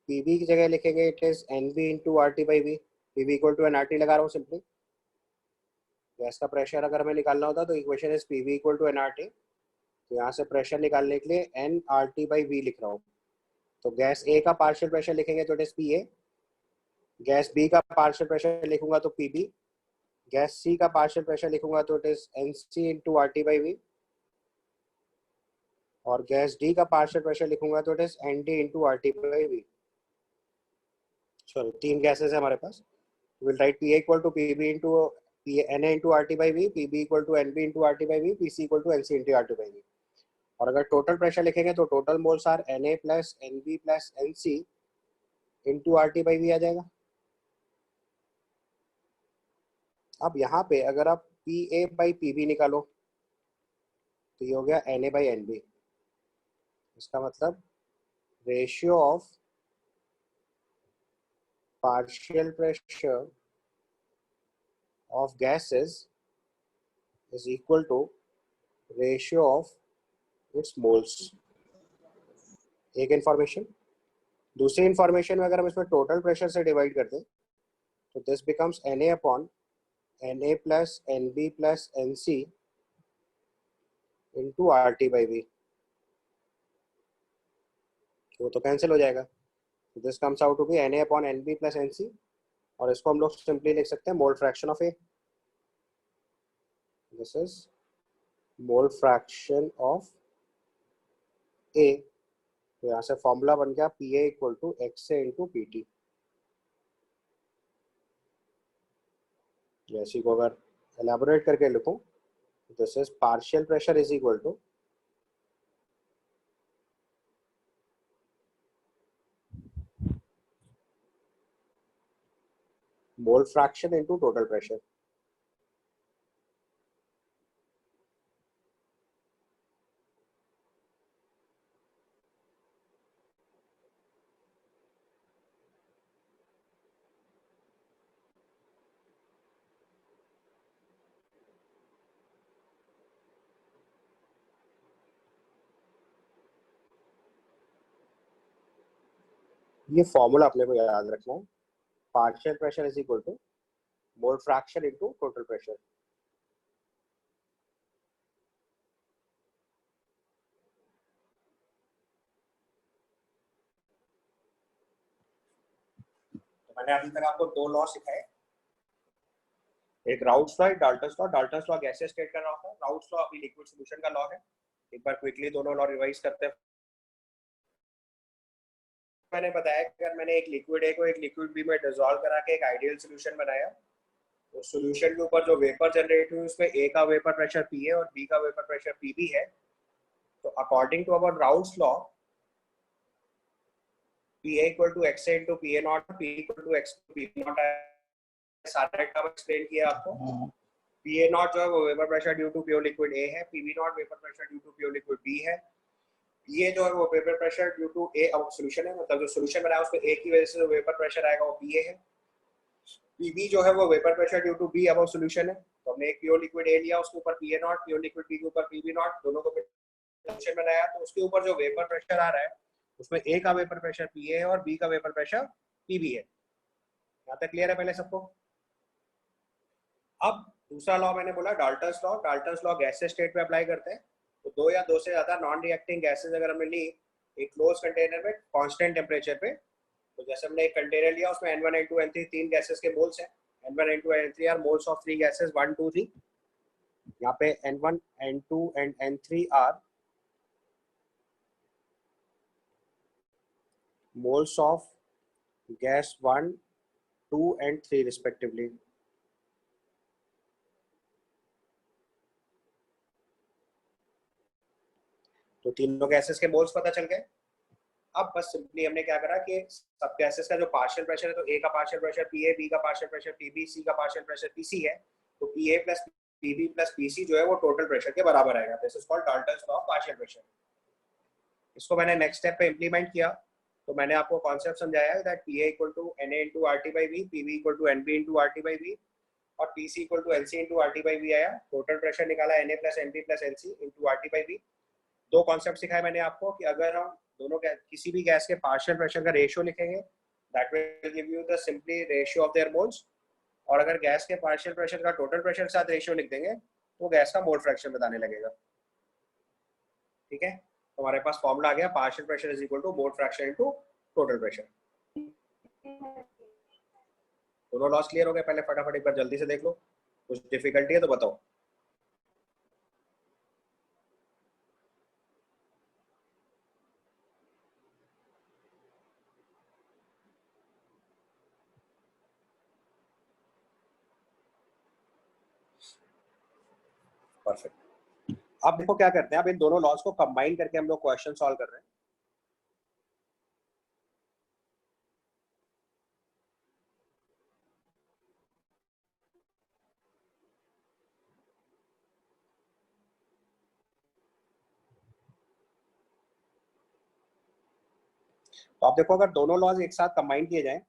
PB की जगह लिखेंगे it is NB into RT by V. PB equal to NRT लगा रहा हूँ सिंपली. गैस का प्रेशर अगर हमें निकालना होता तो equation is PB equal to NRT. तो यहाँ से प्रेशर निकालने के लिए NRT बाई V लिख रहा हूँ. तो गैस ए का पार्शियल प्रेशर लिखेंगे तो it is PA. Gas B का पार्शियल प्रेशर लिखूंगा तो PB. गैस सी का पार्शियल प्रेशर लिखूंगा तो it is NC into RT by V. और गैस डी का पार्शियल प्रेशर लिखूंगा तो it is ND into RT by V. Sorry 3 gases है हमारे पास. Will write PA equal to PB into Na into RT by V, PB equal to NB into RT by V, PC equal to NC into RT by V. और अगर टोटल प्रेशर लिखेंगे तो total moles are Na plus NB plus NC into RT by V आ जाएगा. अब यहाँ पे अगर आप PA बाई PB निकालो तो ये हो गया Na बाई NB. इसका मतलब ratio of partial pressure of gases is equal to ratio of its moles. एक इंफॉर्मेशन. दूसरी इंफॉर्मेशन में अगर हम इसमें टोटल प्रेशर से डिवाइड कर दें तो this becomes Na upon Na plus NB plus NC into RT by V. वो तो कैंसिल हो जाएगा. This comes out to be Na upon NB plus NC. और इसको हम लोग सिंपली लिख सकते हैं mole fraction of A. This is mole fraction of A. तो यहाँ से फॉर्मूला बन गया PA equal to XA into PT. इसी को अगर एलैबोरेट करके लिखूं this is partial pressure is equal to mole fraction into total pressure. ये फॉर्मूला अपने को याद रखना है. Partial pressure is equal to mole fraction into total pressure. तो मैंने अभी तक आपको दो लॉ सिखाए, एक राउट्स लॉ, एक Dalton's law. Dalton's law gases state का लॉ है, राउट्स लॉ अभी लिक्विड सॉल्यूशन का लॉ है। एक बार क्विकली दोनों लॉ रिवाइज करते हैं। मैंने बताया कि अगर मैंने एक लिक्विड ए को एक लिक्विड बी में डिसॉल्व करा के एक आइडियल सॉल्यूशन बनाया, तो सॉल्यूशन के ऊपर जो वेपर जनरेट हुई उसमें ए का वेपर प्रेशर पी है और बी का वेपर प्रेशर पी बी है। तो according to our Raoult's law, P A equal to x A into P A not, P equal to x P B not. सारा टर्म एक्सप्लेन किया आपको। पी ए नॉट जो है वो vapour pressure due to pure liquid A है, P B not vapour pressure due to pure liquid B है। ये जो है वो vapour pressure due to A above solution है, मतलब जो सॉल्यूशन बनाया उसमें ए की वजह से जो वेपर प्रेशर आएगा वो पी ए है। पीबी जो है वो vapour pressure due to B अब सॉल्यूशन है। तो हमने एक प्योर लिक्विड ए लिया, उसके ऊपर P A naught, pure liquid B के ऊपर पी बी नॉट, दोनों को सॉल्यूशन बनाया। तो उसके ऊपर जो वेपर प्रेशर आ रहा है उसमें ए का वेपर प्रेशर पी ए है और बी का वेपर प्रेशर पी बी है। यहाँ तक क्लियर है पहले सबको? अब दूसरा लॉ मैंने बोला Dalton's law. Dalton's law gases state में अप्लाई करते हैं। तो दो या दो से ज्यादा नॉन रिएक्टिंग गैसेस अगर हमने ली एक क्लोज कंटेनर में कांस्टेंट टेम्परेचर पे, तो जैसे हमने एक कंटेनर लिया उसमें N1 N2 N3 तीन गैसेस के मोल्स हैं। N1 N2 N3 are moles of three gases 1 2 3। यहाँ पे N1 N2 and N3 are moles of gas 1 2 and 3 respectively. तो तीनों गैसेस के मोल्स पता चल गए। अब बस सिंपली हमने क्या करा कि सब गैसेस का जो पार्शियल प्रेशर है, तो ए का partial pressure P A, B का partial pressure P B, C का पार्शियल प्रेशर पी सी है। तो P A plus P B plus P C जो है वो टोटल प्रेशर के बराबर आएगा। This is called Dalton's law of partial pressure. इसको मैंने नेक्स्ट स्टेप पे इंप्लीमेंट किया। तो मैंने आपको कॉन्सेप्ट समझाया that P A equal to N A into R T by V, P B equal to N B into R T by V और P C equal to L C into R T by V आया। टोटल प्रेशर निकाला N A plus N B plus L C into R T by V. दो कॉन्सेप्ट सिखाए मैंने आपको कि अगर हम दोनों किसी भी गैस के पार्शियल प्रेशर का रेशियो लिखेंगे, that will give you the simply ratio of their moles. और अगर गैस के पार्शियल प्रेशर का टोटल प्रेशर के साथ रेशियो लिख देंगे तो गैस का मोल फ्रैक्शन बताने लगेगा। ठीक है, तो हमारे पास फॉर्मूला आ गया, partial pressure is equal to mole fraction into total pressure. दोनों लॉस क्लियर हो गए? पहले फटाफट एक बार जल्दी से देख लो, कुछ डिफिकल्टी है तो बताओ। परफेक्ट। अब देखो क्या करते हैं, अब इन दोनों लॉस को कंबाइन करके हम लोग क्वेश्चन सॉल्व कर रहे हैं। तो आप देखो अगर दोनों लॉज एक साथ कंबाइन किए जाएं,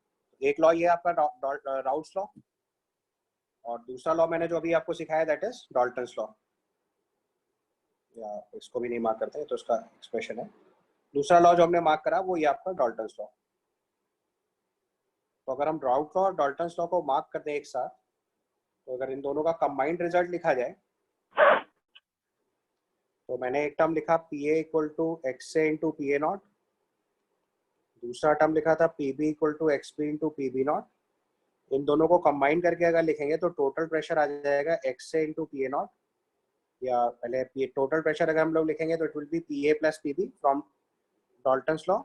एक लॉ ये आपका राउट्स लॉ और दूसरा लॉ मैंने जो अभी आपको सिखाया दैट इज डाल्टन्स लॉ। या इसको भी नहीं मार्क करते तो इसका एक्सप्रेशन है। दूसरा लॉ जो हमने मार्क करा वो ये आपका डाल्टन्स लॉ। तो अगर हम राउट लॉ और डाल्टन्स लॉ को मार्क करते हैं एक साथ, तो अगर इन दोनों का कंबाइंड रिजल्ट लिखा जाए, तो मैंने एक टर्म लिखा P A equal to x A into P A not, दूसरा टर्म लिखा था P B equal to x B into P B not. इन दोनों को कंबाइन करके अगर लिखेंगे तो टोटल प्रेशर आ जाएगा X A into P A naught. या पहले टोटल प्रेशर अगर हम लोग लिखेंगे तो it will be P A plus P B from Dalton's law,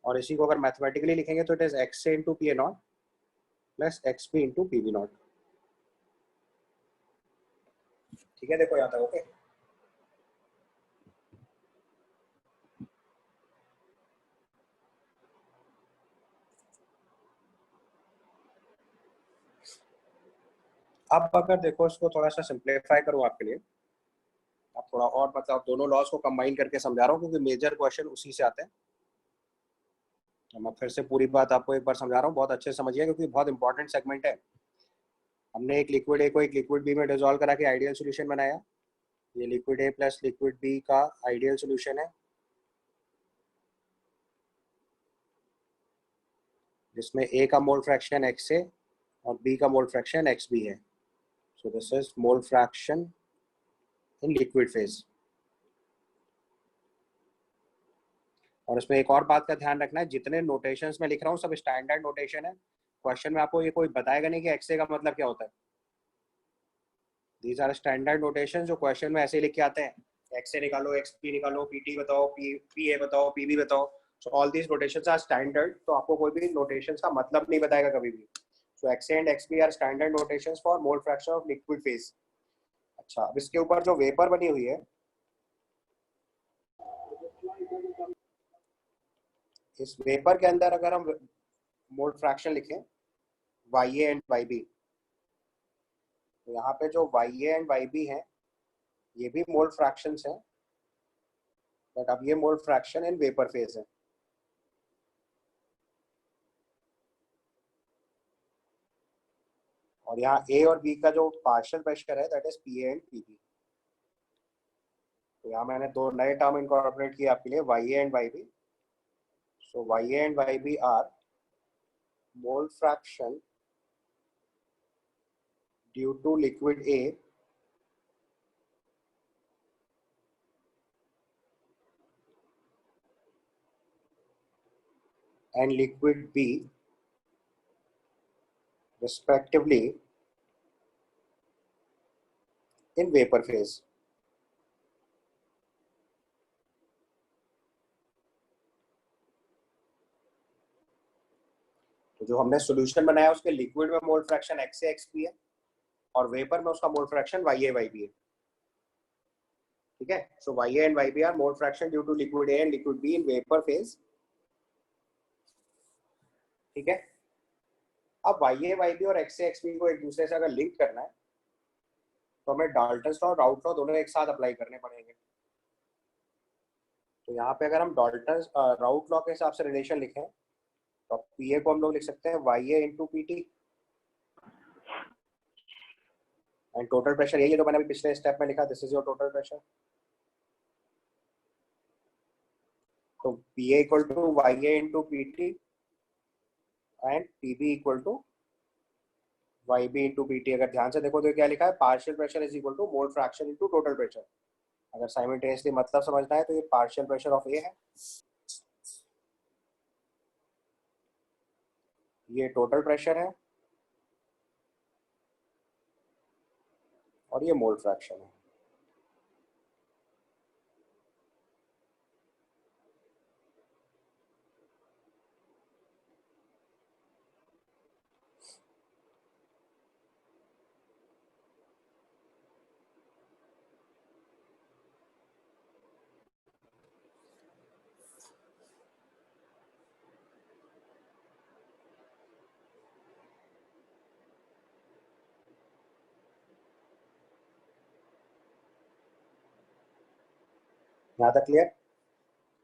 और इसी को अगर मैथमेटिकली लिखेंगे तो it is x A into P A not plus x B into P B not. ठीक है, देखो यहाँ तक ओके। अब अगर देखो इसको थोड़ा सा सिंप्लीफाई करूँ आपके लिए, अब थोड़ा और मतलब दोनों लॉस को कंबाइन करके समझा रहा हूँ क्योंकि मेजर क्वेश्चन उसी से आते हैं। मैं फिर से पूरी बात आपको एक बार समझा रहा हूँ, बहुत अच्छे से समझिए क्योंकि बहुत इंपॉर्टेंट सेगमेंट है। हमने एक लिक्विड ए को एक लिक्विड बी में डिसॉल्व करा के आइडियल सॉल्यूशन बनाया। ये liquid A plus liquid B का आइडियल सॉल्यूशन है, जिसमें ए का मोल फ्रैक्शन एक्स ए और B का मोल फ्रैक्शन XB है. So this is mole fraction in liquid phase. और इसमें एक और बात का ध्यान रखना है, जितने नोटेशंस में लिख रहा हूँ सब स्टैंडर्ड नोटेशन है. क्वेश्चन में आपको ये कोई बताएगा नहीं कि एक्सए का मतलब क्या होता है. दीज आर स्टैंडर्ड नोटेशन जो क्वेश्चन में ऐसे ही लिख के आते हैं. एक्सए निकालो, एक्सपी निकालो, पीटी बताओ, पीए बताओ, पीबी बताओ. So all these notations are standard. तो आपको कोई भी नोटेशंस का मतलब नहीं बताएगा कभी भी. So XA and XP are standard notations for mole fraction of liquid phase. अच्छा, अब इसके ऊपर जो वेपर बनी हुई है, इस वेपर के अंदर अगर हम मोल फ्रैक्शन लिखें YA एंड YB, तो यहाँ पे जो YA एंड YB है ये भी मोल फ्रैक्शंस हैं, बट अब ये मोल फ्रैक्शन इन वेपर फेज है. और यहाँ A और B का जो पार्शियल प्रेशर है that is PA and PB. तो यहाँ मैंने दो नए टर्म इनकॉर्पोरेट किए आपके लिए, YA and YB. So YA and YB are mole fraction due to liquid A and liquid B respectively in vapor phase. तो जो हमने सॉल्यूशन बनाया उसके लिक्विड में मोल फ्रैक्शन XA XB है और वेपर में उसका मोल फ्रैक्शन YA YB है. ठीक है. So YA and YB are mole fraction due to liquid A and liquid B in vapour phase. ठीक है. अब YA YB और XA XB को एक दूसरे से अगर लिंक करना है तो हमें डाल्टन्स लॉ और राउट लॉ दोनों एक साथ अप्लाई करने पड़ेंगे. तो यहाँ पे अगर हम डाल्टन्स राउट लॉ के हिसाब से रिलेशन लिखें तो PA को हम लोग लिख सकते हैं YA into PT and total pressure यही है जो मैंने अभी पिछले स्टेप में लिखा. This is your total pressure. तो PA equal to YA into PT and PB equal to YB into PT. अगर ध्यान से देखो तो क्या लिखा है, partial pressure is equal to mole fraction into total pressure. अगर साइमल्टेनियसली मतलब समझना है तो ये पार्शियल प्रेशर ऑफ A है, ये टोटल प्रेशर है और ये मोल फ्रैक्शन है. यहाँ तक क्लियर.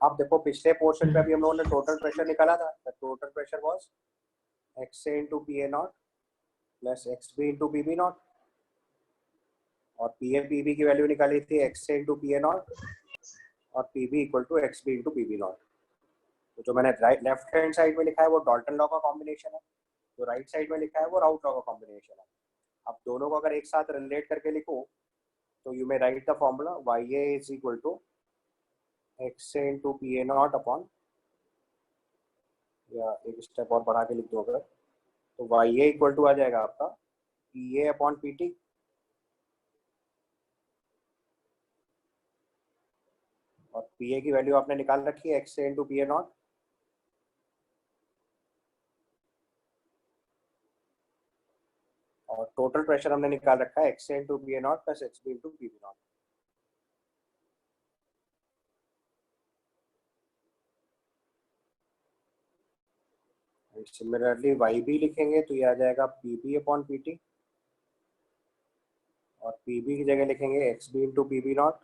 अब देखो पिछले पोर्शन पे अभी हम लोगों ने टोटल प्रेशर निकाला था. Total pressure was XA into PA naught plus XB into PB not और PA PB की वैल्यू निकाली थी XA इंटू PA नॉट और PB equal to XB into PB naught. तो जो मैंने लेफ्ट हैंड साइड में लिखा है वो डाल्टन लॉ का कॉम्बिनेशन है, जो राइट साइड में लिखा है वो राउट लॉ का कॉम्बिनेशन है. अब दोनों को अगर एक साथ रिलेट करके लिखो तो you may write the formula YA is equal to XA into PA naught upon, या एक स्टेप और बढ़ा के लिख दो अगर, तो YA इक्वल टू आ जाएगा आपका PA अपॉन PT और PA की वैल्यू आपने निकाल रखी है XA इंटू PA नॉट और टोटल प्रेशर हमने निकाल रखा है XA into PA naught plus XB into PB not. Similarly YB लिखेंगे तो ये आ जाएगा PB अपॉन PT और PB की जगह लिखेंगे XB into PB not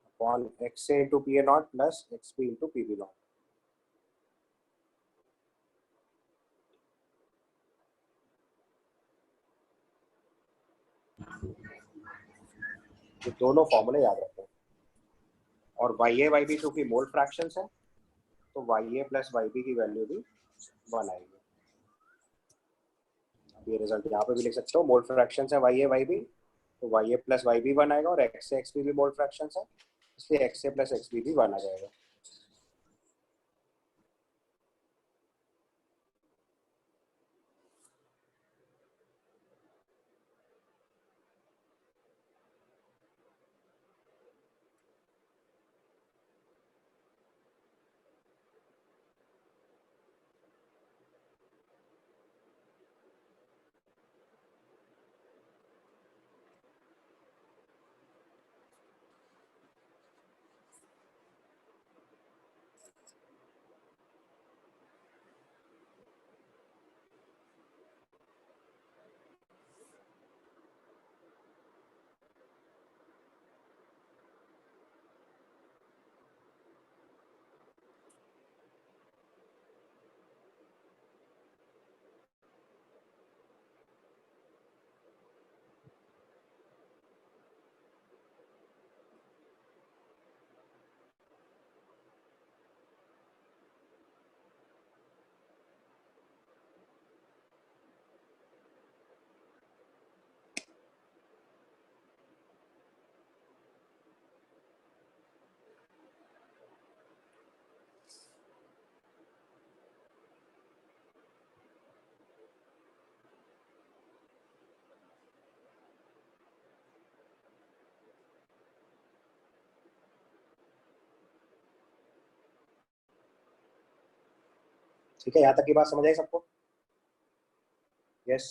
upon XA into PA naught plus XB into PB not. ये दोनों फॉर्मूले याद रखें. और YA YB चूंकि मोल फ्रैक्शंस है तो YA प्लस YB की वैल्यू भी 1 आएगी. ये रिजल्ट यहाँ पे भी लिख सकते हो, मोल फ्रैक्शन है वाई ए वाई बी, तो वाई ए प्लस वाई बी वन आएगा, और एक्स ए एक्स बी भी मोल फ्रैक्शन है, इसलिए x A plus x B भी वन आ जाएगा। ठीक है, यहाँ तक की बात समझ आई सबको? यस,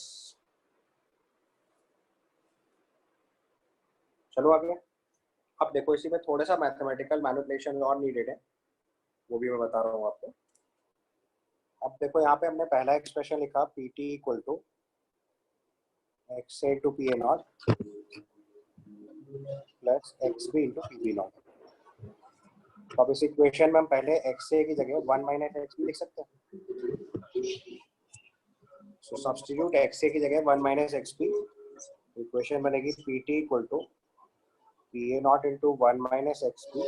चलो आगे। अब देखो इसी में थोड़ा सा मैथमेटिकल मैनिपुलेशन और नीडेड है, वो भी मैं बता रहा हूँ आपको। अब देखो यहाँ पे हमने पहला एक्सप्रेशन लिखा P T equal to x A to P A not plus x B into P B not. तो अब इस इक्वेशन में हम पहले एक्स ए की जगह वन माइनस एक्स बी लिख सकते हैं। सो सब्स्टिट्यूट एक्स ए की जगह one minus X B, equation बनेगी P T equal to P A not into one minus X B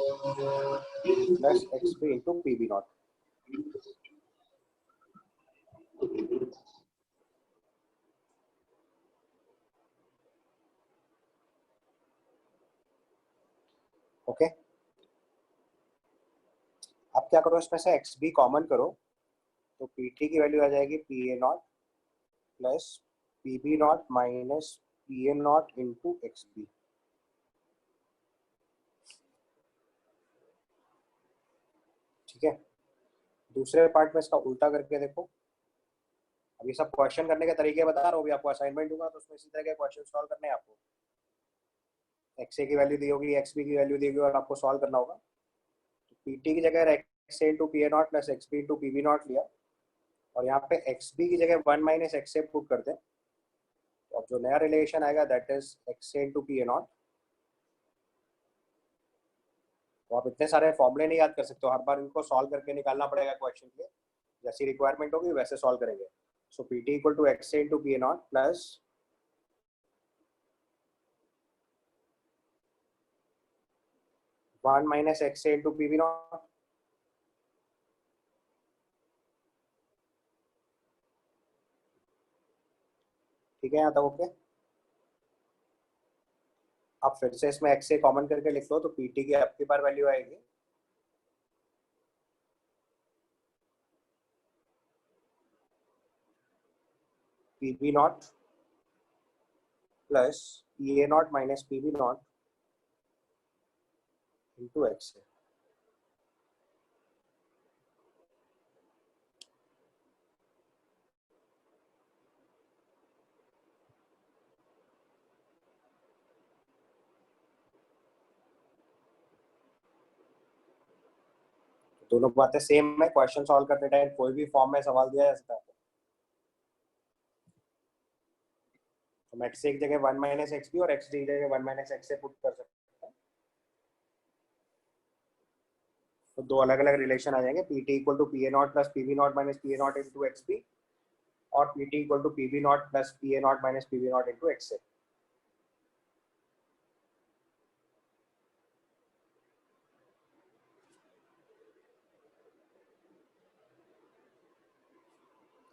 plus x B into P B not. Okay, अब क्या करो, इसमें से एक्स बी कॉमन करो, तो पी टी की वैल्यू आ जाएगी P A not plus P B not minus P A not into X B. ठीक है, दूसरे पार्ट में इसका उल्टा करके देखो। अब ये सब क्वेश्चन करने के तरीके बता रहा हूँ, अभी आपको असाइनमेंट दूंगा तो उसमें इसी तरह के क्वेश्चन सॉल्व करने हैं आपको। एक्स ए की वैल्यू दी होगी, एक्स बी की वैल्यू दी होगी, और आपको सॉल्व करना होगा। तो पी टी की जगह x A into P A not plus x B into P B not लिया, और यहाँ पे एक्स बी की जगह one minus x A put कर दें, तो अब जो नया रिलेशन आएगा that is x A into P A not. तो आप इतने सारे फॉर्मूले नहीं याद कर सकते हो, हर बार इनको सॉल्व करके निकालना पड़ेगा क्वेश्चन के, जैसी रिक्वायरमेंट होगी वैसे सॉल्व करेंगे। So P T equal to x A into P A not plus one minus x A into P B not. ठीक है, यहाँ तक ओके। अब फिर से इसमें एक्स ए कॉमन करके लिख लो, तो पी टी की आपकी बार वैल्यू आएगी P B not plus P A not minus P B not into X A. दोनों बातें सेम है, क्वेश्चन सॉल्व करते टाइम कोई भी फॉर्म में सवाल दिया जा सकता है। तो एक्स ए की जगह वन माइनस एक्स बी और एक्स डी की जगह one minus x A put कर सकते हैं, तो दो अलग अलग रिलेशन आ जाएंगे, P T equal to P A not plus P B not minus P A not into X B, और P T equal to P B not plus P A not minus P B not into X A.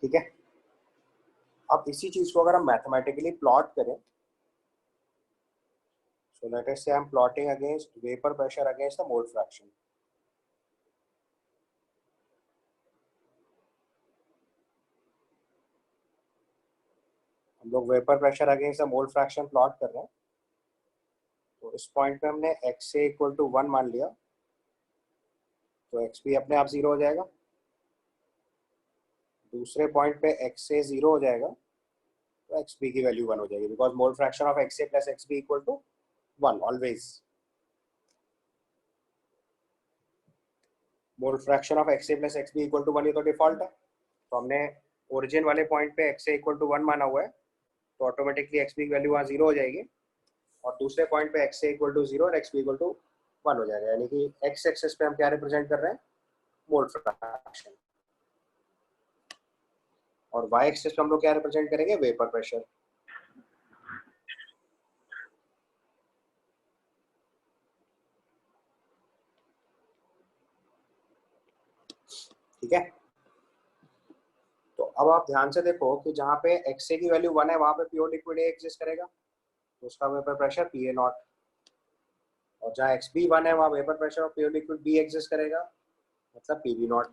ठीक है, अब इसी चीज को अगर हम मैथमेटिकली प्लॉट करें, सो लेट अस से I am plotting against vapour pressure against the mole fraction. हम लोग vapour pressure against the mole fraction plot कर रहे हैं। तो इस पॉइंट पे हमने x से इक्वल टू 1 मान लिया, तो x भी अपने आप 0 हो जाएगा। दूसरे पॉइंट पे x से 0 हो जाएगा, तो एक्स बी की वैल्यू 1 हो जाएगी, because mole fraction of x A plus x B equal to 1 always. Mole fraction of x A plus x B equal to 1 ये तो डिफॉल्ट है। तो हमने ओरिजिन वाले पॉइंट पे एक्स ए इक्वल टू 1 माना हुआ है, तो ऑटोमेटिकली एक्स बी की वैल्यू वहाँ 0 हो जाएगी, और दूसरे पॉइंट पे एक्स ए इक्वल टू 0 और एक्स बी इक्वल टू 1 हो जाएगा। यानी कि एक्स एक्सेस पे हम क्या रिप्रेजेंट कर रहे हैं, मोल फ्रैक्शन, और वाई एक्सेस पे हम लोग क्या रिप्रेजेंट करेंगे, वेपर प्रेशर। ठीक है। तो अब आप ध्यान से देखो कि जहाँ पे एक्स ए की वैल्यू 1 है वहाँ पे प्योर लिक्विड ए एग्जिस्ट करेगा, तो उसका vapour pressure P A not, और जहाँ एक्स बी 1 है वहाँ vapour pressure of pure liquid be exist करेगा, मतलब पी बी नॉट।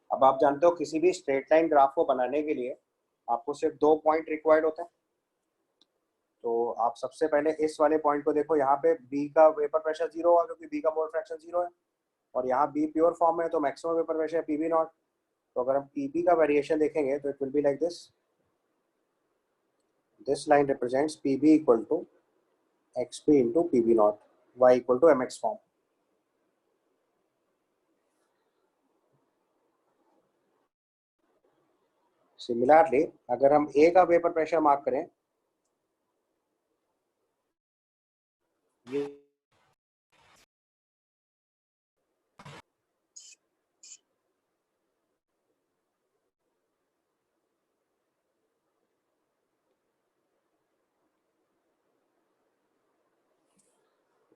अब आप जानते हो किसी भी स्ट्रेट लाइन ग्राफ को बनाने के लिए आपको सिर्फ 2 पॉइंट रिक्वायर्ड होते हैं। तो आप सबसे पहले इस वाले पॉइंट को देखो, यहाँ पे बी का वेपर प्रेशर 0 होगा क्योंकि बी का मोल फ्रैक्शन 0 है, और यहाँ बी प्योर फॉर्म में है तो maximum vapour pressure P B not. तो अगर हम पी बी का वेरिएशन देखेंगे तो it will be like this line represents P B equal to x P into P B not, y equal to m x form. Similarly अगर हम ए का वेपर प्रेशर मार्क करें, ये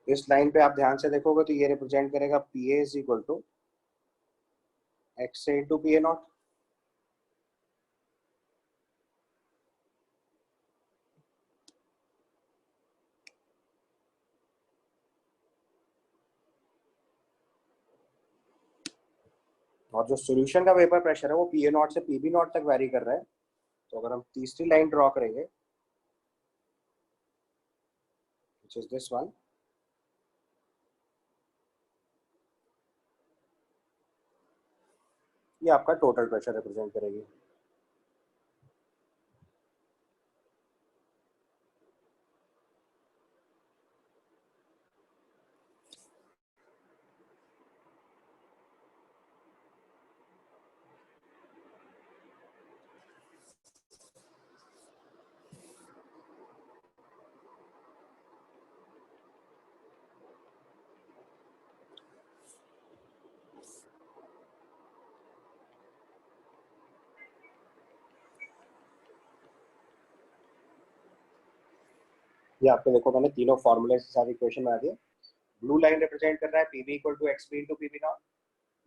इस लाइन पे आप ध्यान से देखोगे तो ये रिप्रेजेंट करेगा P A is equal to x A into P A not. और जो सॉल्यूशन का वेपर प्रेशर है वो पी ए नॉट से पी बी नॉट तक वेरी कर रहा है। तो अगर हम तीसरी लाइन ड्रॉ करेंगे, व्हिच इज दिस वन, ये आपका टोटल प्रेशर रिप्रेजेंट करेगी। ये आपको देखो मैंने तीनों फॉर्मूले के साथ इक्वेशन बना दिया। ब्लू लाइन रिप्रेजेंट कर रहा है P B equal to x B into P B not,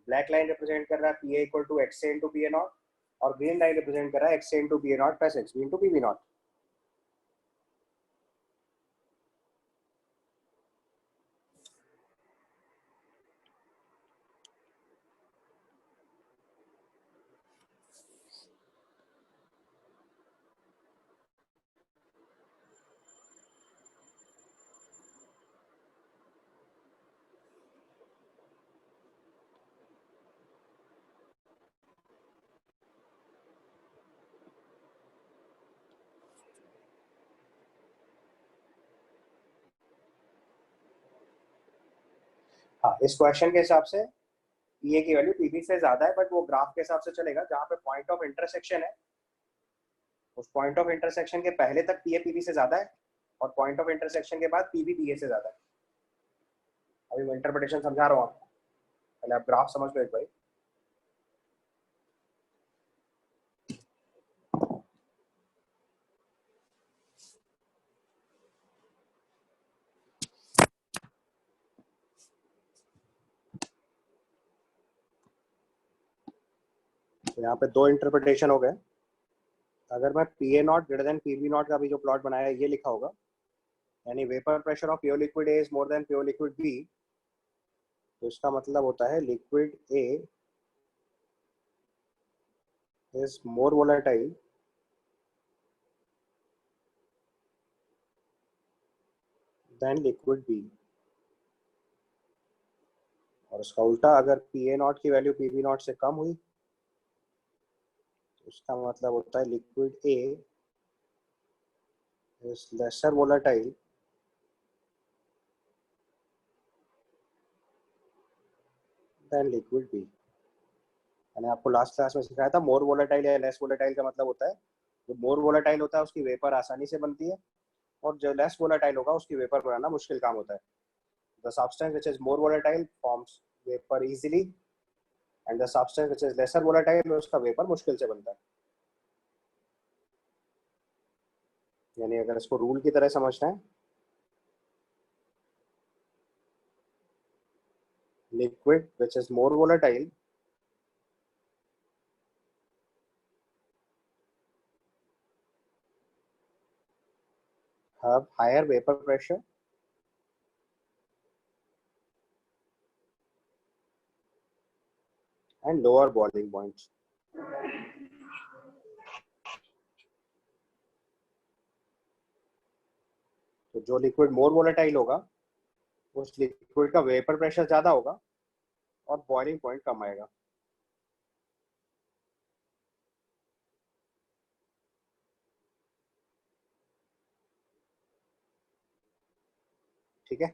black line represent कर रहा है P A equal to x A into P A not, और ग्रीन लाइन रिप्रेजेंट कर रहा है x A into P A not plus x B into P B not. हाँ, इस क्वेश्चन के हिसाब से पी ए की वैल्यू पी बी से ज्यादा है, बट वो ग्राफ के हिसाब से चलेगा जहाँ पे पॉइंट ऑफ इंटरसेक्शन है, उस पॉइंट ऑफ इंटरसेक्शन के पहले तक पी ए पी बी से ज्यादा है, और पॉइंट ऑफ इंटरसेक्शन के बाद पी बी पी ए से ज्यादा है। अभी मैं इंटरप्रिटेशन समझा रहा हूँ आपको, पहले आप ग्राफ समझ लो एक बार। तो यहाँ पे दो इंटरप्रिटेशन हो गए। अगर मैं P A not greater than P B not का भी जो प्लॉट बनाया है ये लिखा होगा, यानी vapour pressure of pure liquid A is more than pure liquid B, तो इसका मतलब होता है liquid A is more volatile than liquid B. और उसका उल्टा, अगर पी ए नॉट की वैल्यू पी बी नॉट से कम हुई तो उसका मतलब होता है liquid A is lesser volatile than liquid B. मैंने आपको लास्ट क्लास में सिखाया था मोर वोलेटाइल या लेस वोलेटाइल का मतलब होता है जो मोर वोलेटाइल होता है उसकी वेपर आसानी से बनती है, और जो लेस वोलेटाइल होगा उसकी वेपर बनाना मुश्किल काम होता है। The substance which is more volatile forms vapour easily and the substance which is lesser volatile उसका वेपर मुश्किल से बनता है। यानी अगर इसको रूल की तरह समझना है, liquid which is more volatile have higher vapor pressure and lower boiling points. तो जो लिक्विड मोर वोलेटाइल होगा उस लिक्विड का वेपर प्रेशर ज्यादा होगा और बॉइलिंग पॉइंट कम आएगा। ठीक है,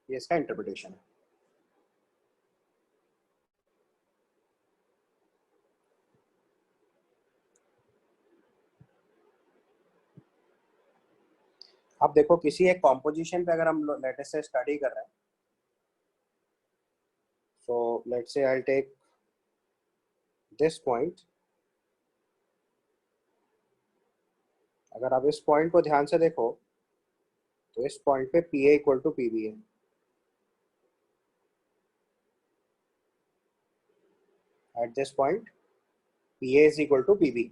ये इसका इंटरप्रिटेशन है। अब देखो किसी एक कॉम्पोजिशन पे अगर हम लेट्स से स्टडी कर रहे हैं, so let's say I take this point. अगर आप इस पॉइंट को ध्यान से देखो तो इस पॉइंट पे P A equal to P B है। At this point P A is equal to P B.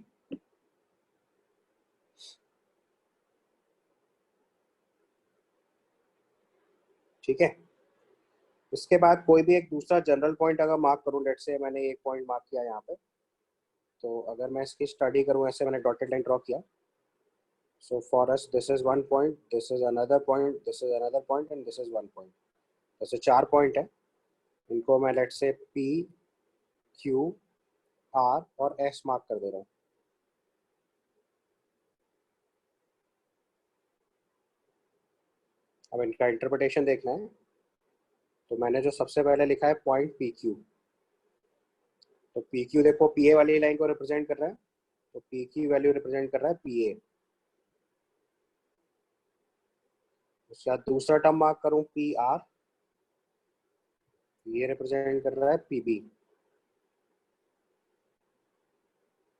ठीक है, इसके बाद कोई भी एक दूसरा जनरल पॉइंट अगर मार्क करूं, लेट्स से मैंने एक पॉइंट मार्क किया यहाँ पे, तो अगर मैं इसकी स्टडी करूं, ऐसे मैंने डॉटेड लाइन ड्रॉ किया, so for us this is one point, this is another point, this is another point and this is one point. ऐसे 4 पॉइंट है, इनको मैं let's say P Q R और एस मार्क कर दे रहा हूँ। अब इनका इंटरप्रिटेशन देखना है, तो मैंने जो सबसे पहले लिखा है पॉइंट पी क्यू, तो पी क्यू देखो पी ए वाली लाइन को रिप्रेजेंट कर रहा है, तो पी की वैल्यू रिप्रेजेंट कर रहा है पी ए। उसके बाद दूसरा टर्म मार्क करूं पी आर, ये रिप्रेजेंट कर रहा है पी बी।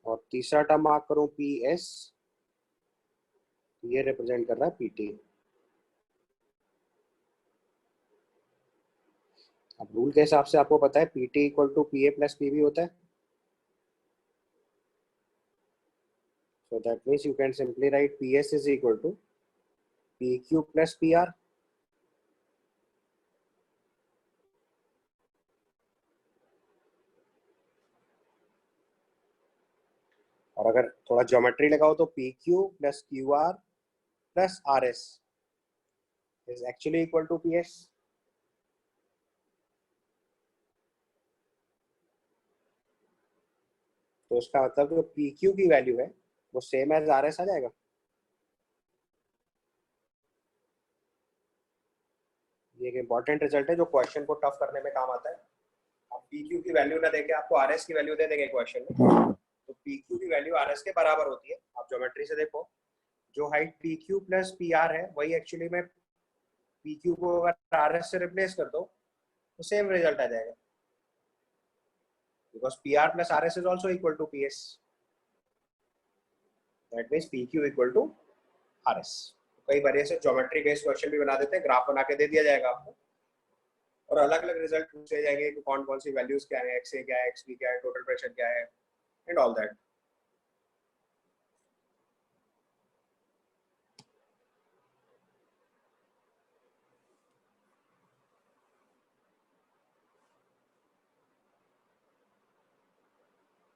और तीसरा टर्म मार्क करूं पी एस, ये रिप्रेजेंट कर रहा है पी टी। अब रूल के हिसाब से आपको पता है P T equal to P A plus P B होता है, so that means you can simply write ps is equal to pq plus pr। और अगर थोड़ा ज्योमेट्री लगाओ तो pq plus qr plus rs is actually equal to ps। तो उसका मतलब जो pq की वैल्यू है वो सेम एज rs आ जाएगा। ये एक इंपॉर्टेंट रिजल्ट है जो क्वेश्चन को टफ करने में काम आता है। अब pq की वैल्यू ना देके आपको rs की वैल्यू दे देंगे क्वेश्चन में, तो pq की वैल्यू rs के बराबर होती है। आप ज्योमेट्री से देखो, जो हाइट pq प्लस pr है वही एक्चुअली में pq को अगर rs से रिप्लेस कर दो तो सेम रिजल्ट आ जाएगा, because pr plus rs is also equal to ps, that means pq equal to rs। कई बार ऐसे ज्योमेट्री बेस्ड क्वेश्चन भी बना देते हैं, ग्राफ बना के दे दिया जाएगा आपको और अलग अलग रिजल्ट पूछे जाएंगे कि कौन कौन सी वैल्यूज क्या है, एक्स ए क्या है, एक्स बी क्या है, टोटल प्रेशर क्या है, एंड ऑल दैट.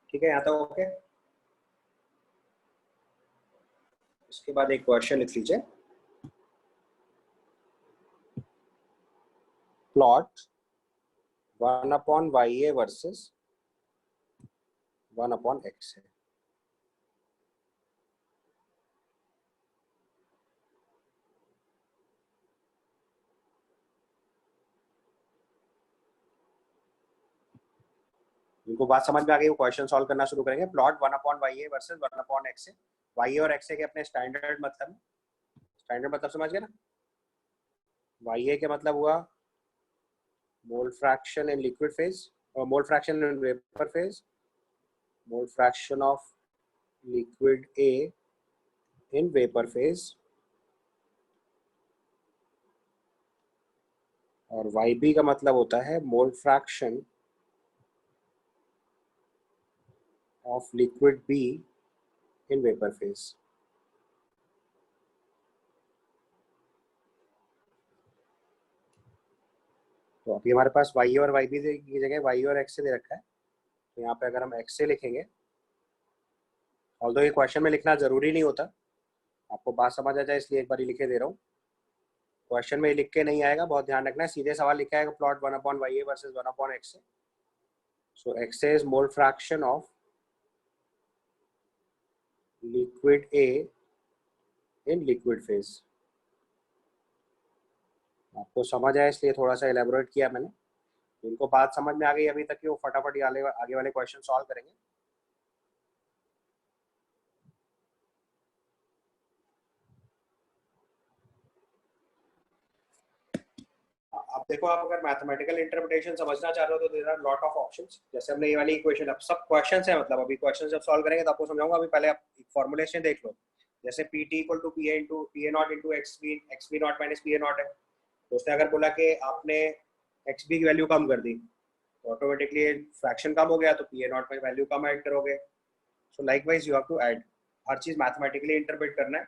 ठीक है, यहाँ तक ओके. इसके बाद एक क्वेश्चन लिख लीजिए. Plot 1/YA versus 1/XA. इनको बात समझ में आ गई, वो क्वेश्चन सॉल्व करना शुरू करेंगे. Plot 1/YA versus 1/XA. YA और XA के अपने स्टैंडर्ड मतलब, स्टैंडर्ड मतलब समझ गए ना. YA के मतलब हुआ mole fraction in liquid phase और mole fraction in vapour phase, mole fraction of liquid A in vapour phase. और YB का मतलब होता है mole fraction of liquid B in vapor phase. तो अभी हमारे पास YA और YB की जगह YA और XA दे रखा है. तो यहाँ पे अगर हम XA लिखेंगे, ऑल्दो ये क्वेश्चन में लिखना जरूरी नहीं होता, आपको बात समझ आ जाए इसलिए एक बार ही लिखे दे रहा हूँ. क्वेश्चन में लिख के नहीं आएगा, बहुत ध्यान रखना है. सीधे सवाल लिखा है plot 1/YA versus 1/XA. So XA is mole fraction of liquid A in liquid phase. आपको समझ आया इसलिए थोड़ा सा एलेबोरेट किया मैंने. इनको बात समझ में आ गई अभी तक कि वो फटाफट आगे वाले क्वेश्चन सॉल्व करेंगे. अब देखो, आप अगर मैथमेटिकल इंटरप्रिटेशन समझना चाह रहे हो तो there are lot of options. जैसे हमने ये वाली इक्वेशन, अब सब क्वेश्चंस है, मतलब अभी क्वेश्चन जब सॉल्व करेंगे तो आपको समझाऊंगा. अभी पहले आप फॉर्मुलेशन देख लो. जैसे PT = PA × PA0 × XB0 - PA0 है. तो उसने अगर बोला कि आपने XB की वैल्यू कम कर दी तो ऑटोमेटिकली फ्रैक्शन कम हो गया, तो PA0 में वैल्यू कम ऐड करोगे. So likewise you have to add. हर चीज मैथमेटिकली इंटरप्रेट करना है.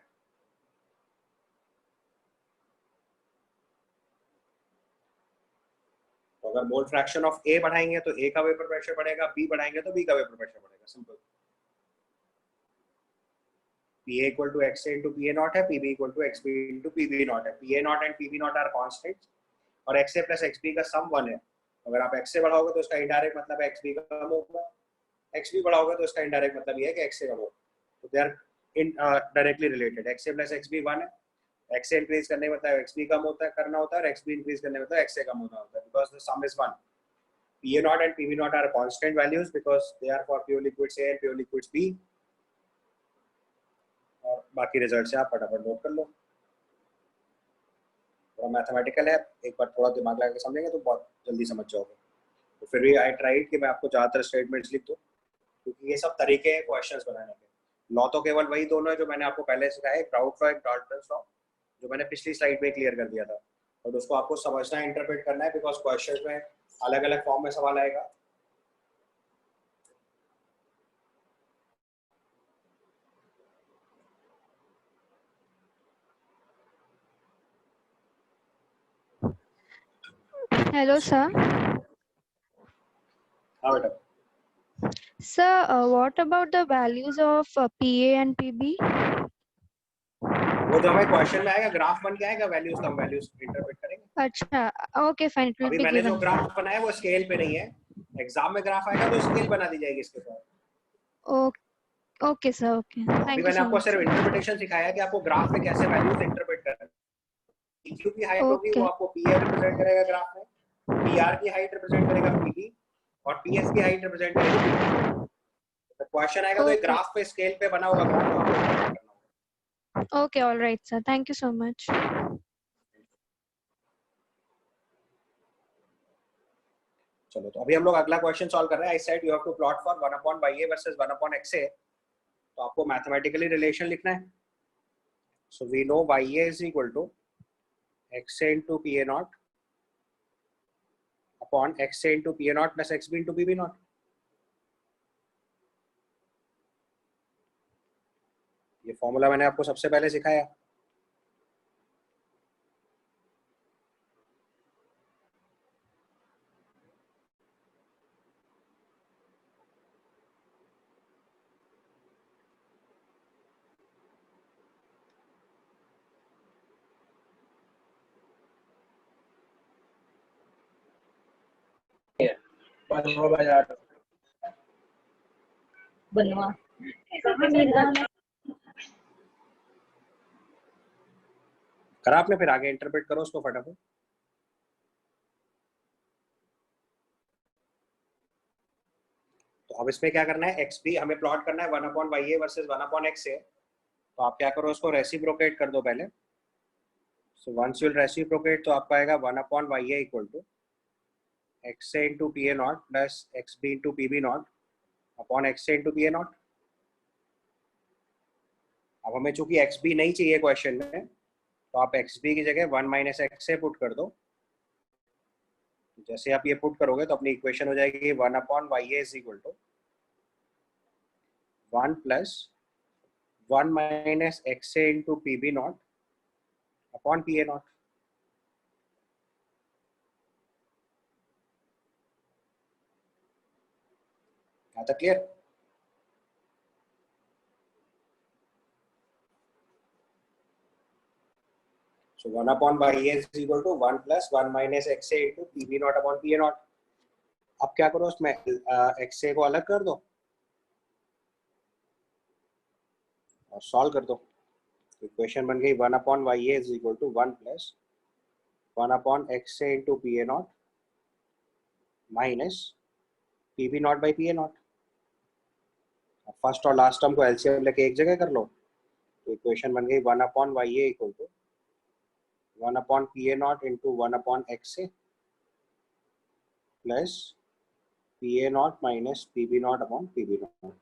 तो अगर मोल फ्रैक्शन ऑफ A बढ़ाएंगे तो A का वेपर प्रेशर बढ़ेगा, B बढ़ाएंगे तो B का वेपर प्रेशर बढ़ेगा. सिंपल. PA = XA × PA0 है, PB = XB × PB0 है. PA0 and PB0 are constants और XA + XB का सम 1 है. अगर आप XA बढ़ाओगे तो उसका इनडायरेक्ट मतलब है XB कम होगा, XB बढ़ाओगे तो उसका इनडायरेक्ट मतलब ये है कि XA कम होगा. तो they are directly related. XA + XB 1 है. XA इंक्रीज करने मतलब XB कम होता है, करना होता है, और XB इंक्रीज करने मतलब XA कम होना होता है, because the some is 1. PA0 and PB0 are constant values because they are for pure liquids A and pure liquids B. और बाकी रिजल्ट से आप फटाफट नोट कर लो. थोड़ा मैथमेटिकल है, एक बार थोड़ा दिमाग लगा के समझेंगे तो बहुत जल्दी समझ जाओगे. तो फिर भी आई ट्राइड कि मैं आपको ज़्यादातर स्टेटमेंट्स लिख दूँ, क्योंकि ये सब तरीके हैं क्वेश्चंस बनाने के. लॉ तो केवल वही दोनों है जो मैंने आपको पहले सिखाया है, क्राउड लॉ, एक डाल्टन्स लॉ, जो मैंने पिछली स्लाइड में क्लियर कर दिया था. और उसको आपको समझना है, इंटरप्रेट करना है, बिकॉज क्वेश्चंस में अलग अलग फॉर्म में सवाल आएगा. Hello, sir. हाँ बेटा. Sir, what about the values of PA and PB? वो जो हमें क्वेश्चन में आएगा, ग्राफ बन के आएगा, वैल्यूज तो हम वैल्यूज इंटरप्रेट करेंगे. अच्छा, okay, fine. It will अभी be मैंने जो given. ग्राफ बनाया वो स्केल पे नहीं है. एग्जाम में ग्राफ आएगा तो स्केल बना दी जाएगी इसके साथ. Okay, sir. Okay. अभी Thank you मैंने so आपको much. सिर्फ इंटरप्रिटेशन सिखाया कि आपको ग्राफ में कैसे वैल्यूज इंटरप्रेट करना है. PQ की हाइट होगी वो Okay. आपको PA रिप्रेजेंट करेगा ग्राफ में, PR की हाइट रिप्रेजेंट करेगा PB, और PS की हाइट रिप्रेजेंट करेगा PB. तो क्वेश्चन आएगा तो एक Okay. ग्राफ पे स्केल पे बना होगा ग्राफ, तो आपको इंटरप्रेट करना होगा. Okay, all right, sir. Thank you so much. चलो, तो अभी हम लोग अगला क्वेश्चन सॉल्व कर रहे हैं. I said you have to plot for 1/YA versus 1/XA. तो आपको मैथमेटिकली रिलेशन लिखना है. So we know YA is equal to XA into PA0 upon x A into P A not plus x B into P B not. ये फॉर्मूला मैंने आपको सबसे पहले सिखाया। बनवा करा आपने, फिर आगे इंटरप्रेट करो उसको फटाफट। तो अब इसमें क्या करना है, एक्स बी हमें प्लॉट करना है 1 upon Y A versus 1 upon x A. तो आप क्या करो, उसको रेसिप्रोकेट कर दो पहले। सो वंस यू रेसिप्रोकेट तो आपका आएगा 1 upon Y A equal to x A into P A not plus x B into P B not upon x A into P A not. अब हमें चूंकि एक्स बी नहीं चाहिए क्वेश्चन में, तो आप एक्स बी की जगह 1 माइनस एक्स ए पुट कर दो। जैसे आप ये पुट करोगे तो अपनी इक्वेशन हो जाएगी 1 upon Y A is equal to 1 plus 1 minus x A into P B not upon P A not. यहाँ तक clear? So 1 upon y is equal to 1 plus 1 minus x a into p b naught upon p a naught। अब क्या करो, उसमें x a को अलग कर दो और सॉल्व कर दो। इक्वेशन बन गई 1 upon y a is equal to 1 plus 1 upon x a into p a naught minus p b naught by p a naught। First और लास्ट टर्म को एलसीएम लेके एक जगह कर लो, तो इक्वेशन बन गई 1 upon y a equal to 1 upon p a naught into 1 upon x a plus p a naught minus p b naught upon p b naught।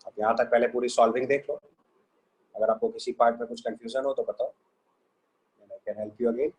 अब यहाँ तक पहले पूरी सॉल्विंग देख लो। अगर आपको किसी पार्ट में कुछ कंफ्यूजन हो तो बताओ, I can help you again.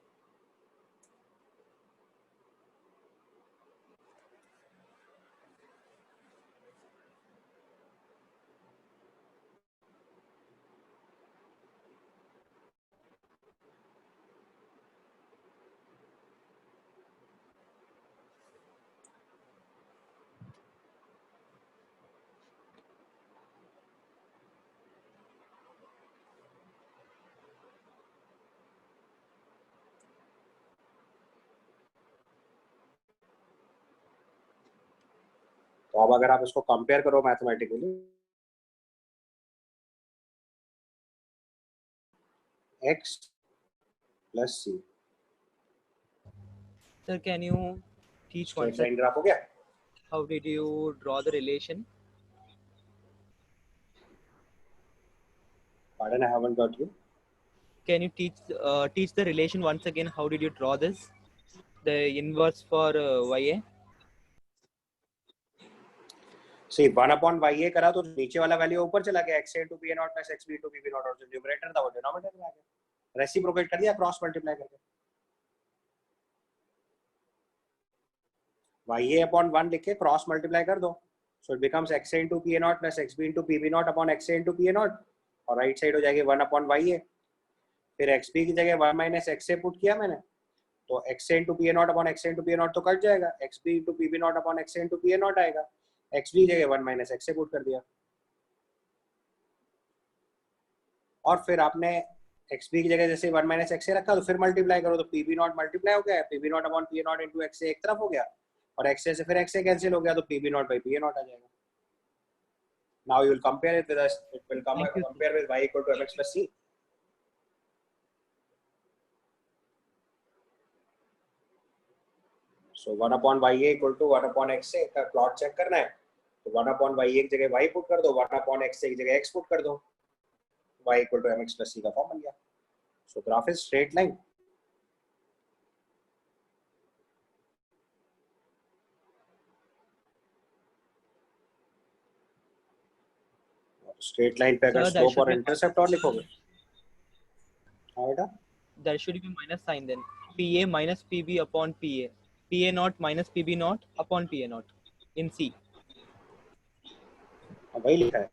तो अब अगर आप इसको कंपेयर करो mathematically, x plus c, Sir, can you teach one straight line graph हो गया। how did you draw the relation? Pardon, I haven't got you. Can you teach the relation once again? How did you draw this? The inverse for YA? See 1 upon Y A करा तो नीचे वाला वैल्यू ऊपर चला गया, x a into p a naught plus x b into p b naught, और जो न्यूमरेटर था वो डिनोमिनेटर में आ गया। रेसिप्रोकेट कर दिया क्रॉस मल्टीप्लाई करके। वाई ए अपॉन 1 लिख के क्रॉस मल्टीप्लाई कर दो, so it becomes x a into p a naught plus x b into p b naught upon x a into p a naught, और राइट साइड हो जाएगी 1 अपॉन वाई ए। फिर x b की जगह 1 माइनस x a पुट किया मैंने, तो x a into p a naught upon x a into p a naught तो कट जाएगा, x b into p b naught upon x a into p a naught आएगा। x b जगह 1 माइनस x a पुट कर दिया, और फिर आपने एक्स बी की जगह जैसे 1 माइनस एक्स ए रखा तो फिर मल्टीप्लाई करो, तो पी बी नॉट मल्टीप्लाई हो गया, P B not upon P A not into X A एक तरफ हो गया, और एक्स ए से फिर एक्स ए कैंसिल हो गया, तो P B not by P A not आ जाएगा। Now you will compare it with it will come compare with y equal to mx plus c। So 1 upon Y A equal to 1 upon x A का प्लॉट चेक करना है, तो 1 अपॉन वाई ए की जगह y पुट कर दो, 1 अपॉन एक्स ए की जगह x पुट कर दो, y equal to mx plus c का फॉर्म बन गया। So graph is straight line. Straight line पे अगर Sir, that स्लोप should और be इंटरसेप्ट और लिखोगे, हाँ there should be minus sign then. PA minus PB upon PA. PA naught minus PB naught upon PA naught in C. वही लिखा है.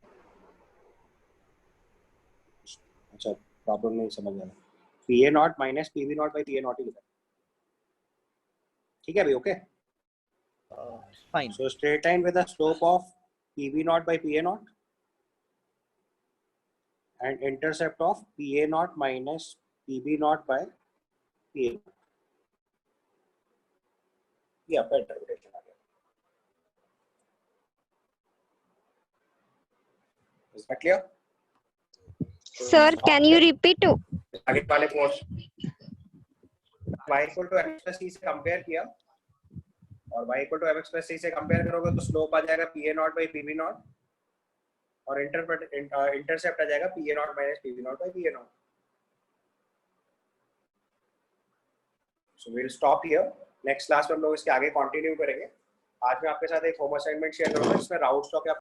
अच्छा, प्रॉब्लम नहीं समझ आ रहा. PA naught minus PB naught by PA naught ही लिखा है. ठीक है भाई, okay. Fine. So straight line with a slope of PB naught by PA naught and intercept of PA naught minus PB naught by PA. ये आपका इंटरप्रिटेशन आ गया. Is that clear? Sir, can you repeat? आगे वाले portion y equal to mx plus c से कंपेयर किया और y equal to mx plus c से कंपेयर करोगे तो स्लोप आ जाएगा pa not by pb not और इंटरसेप्ट आ जाएगा pa not minus pb not by pa not. So we will stop here. Next class में हम लोग इसके आगे कंटिन्यू करेंगे. आज मैं आपके साथ एक होम असाइनमेंट शेयर करूंगा जिसमें राउंड स्टॉक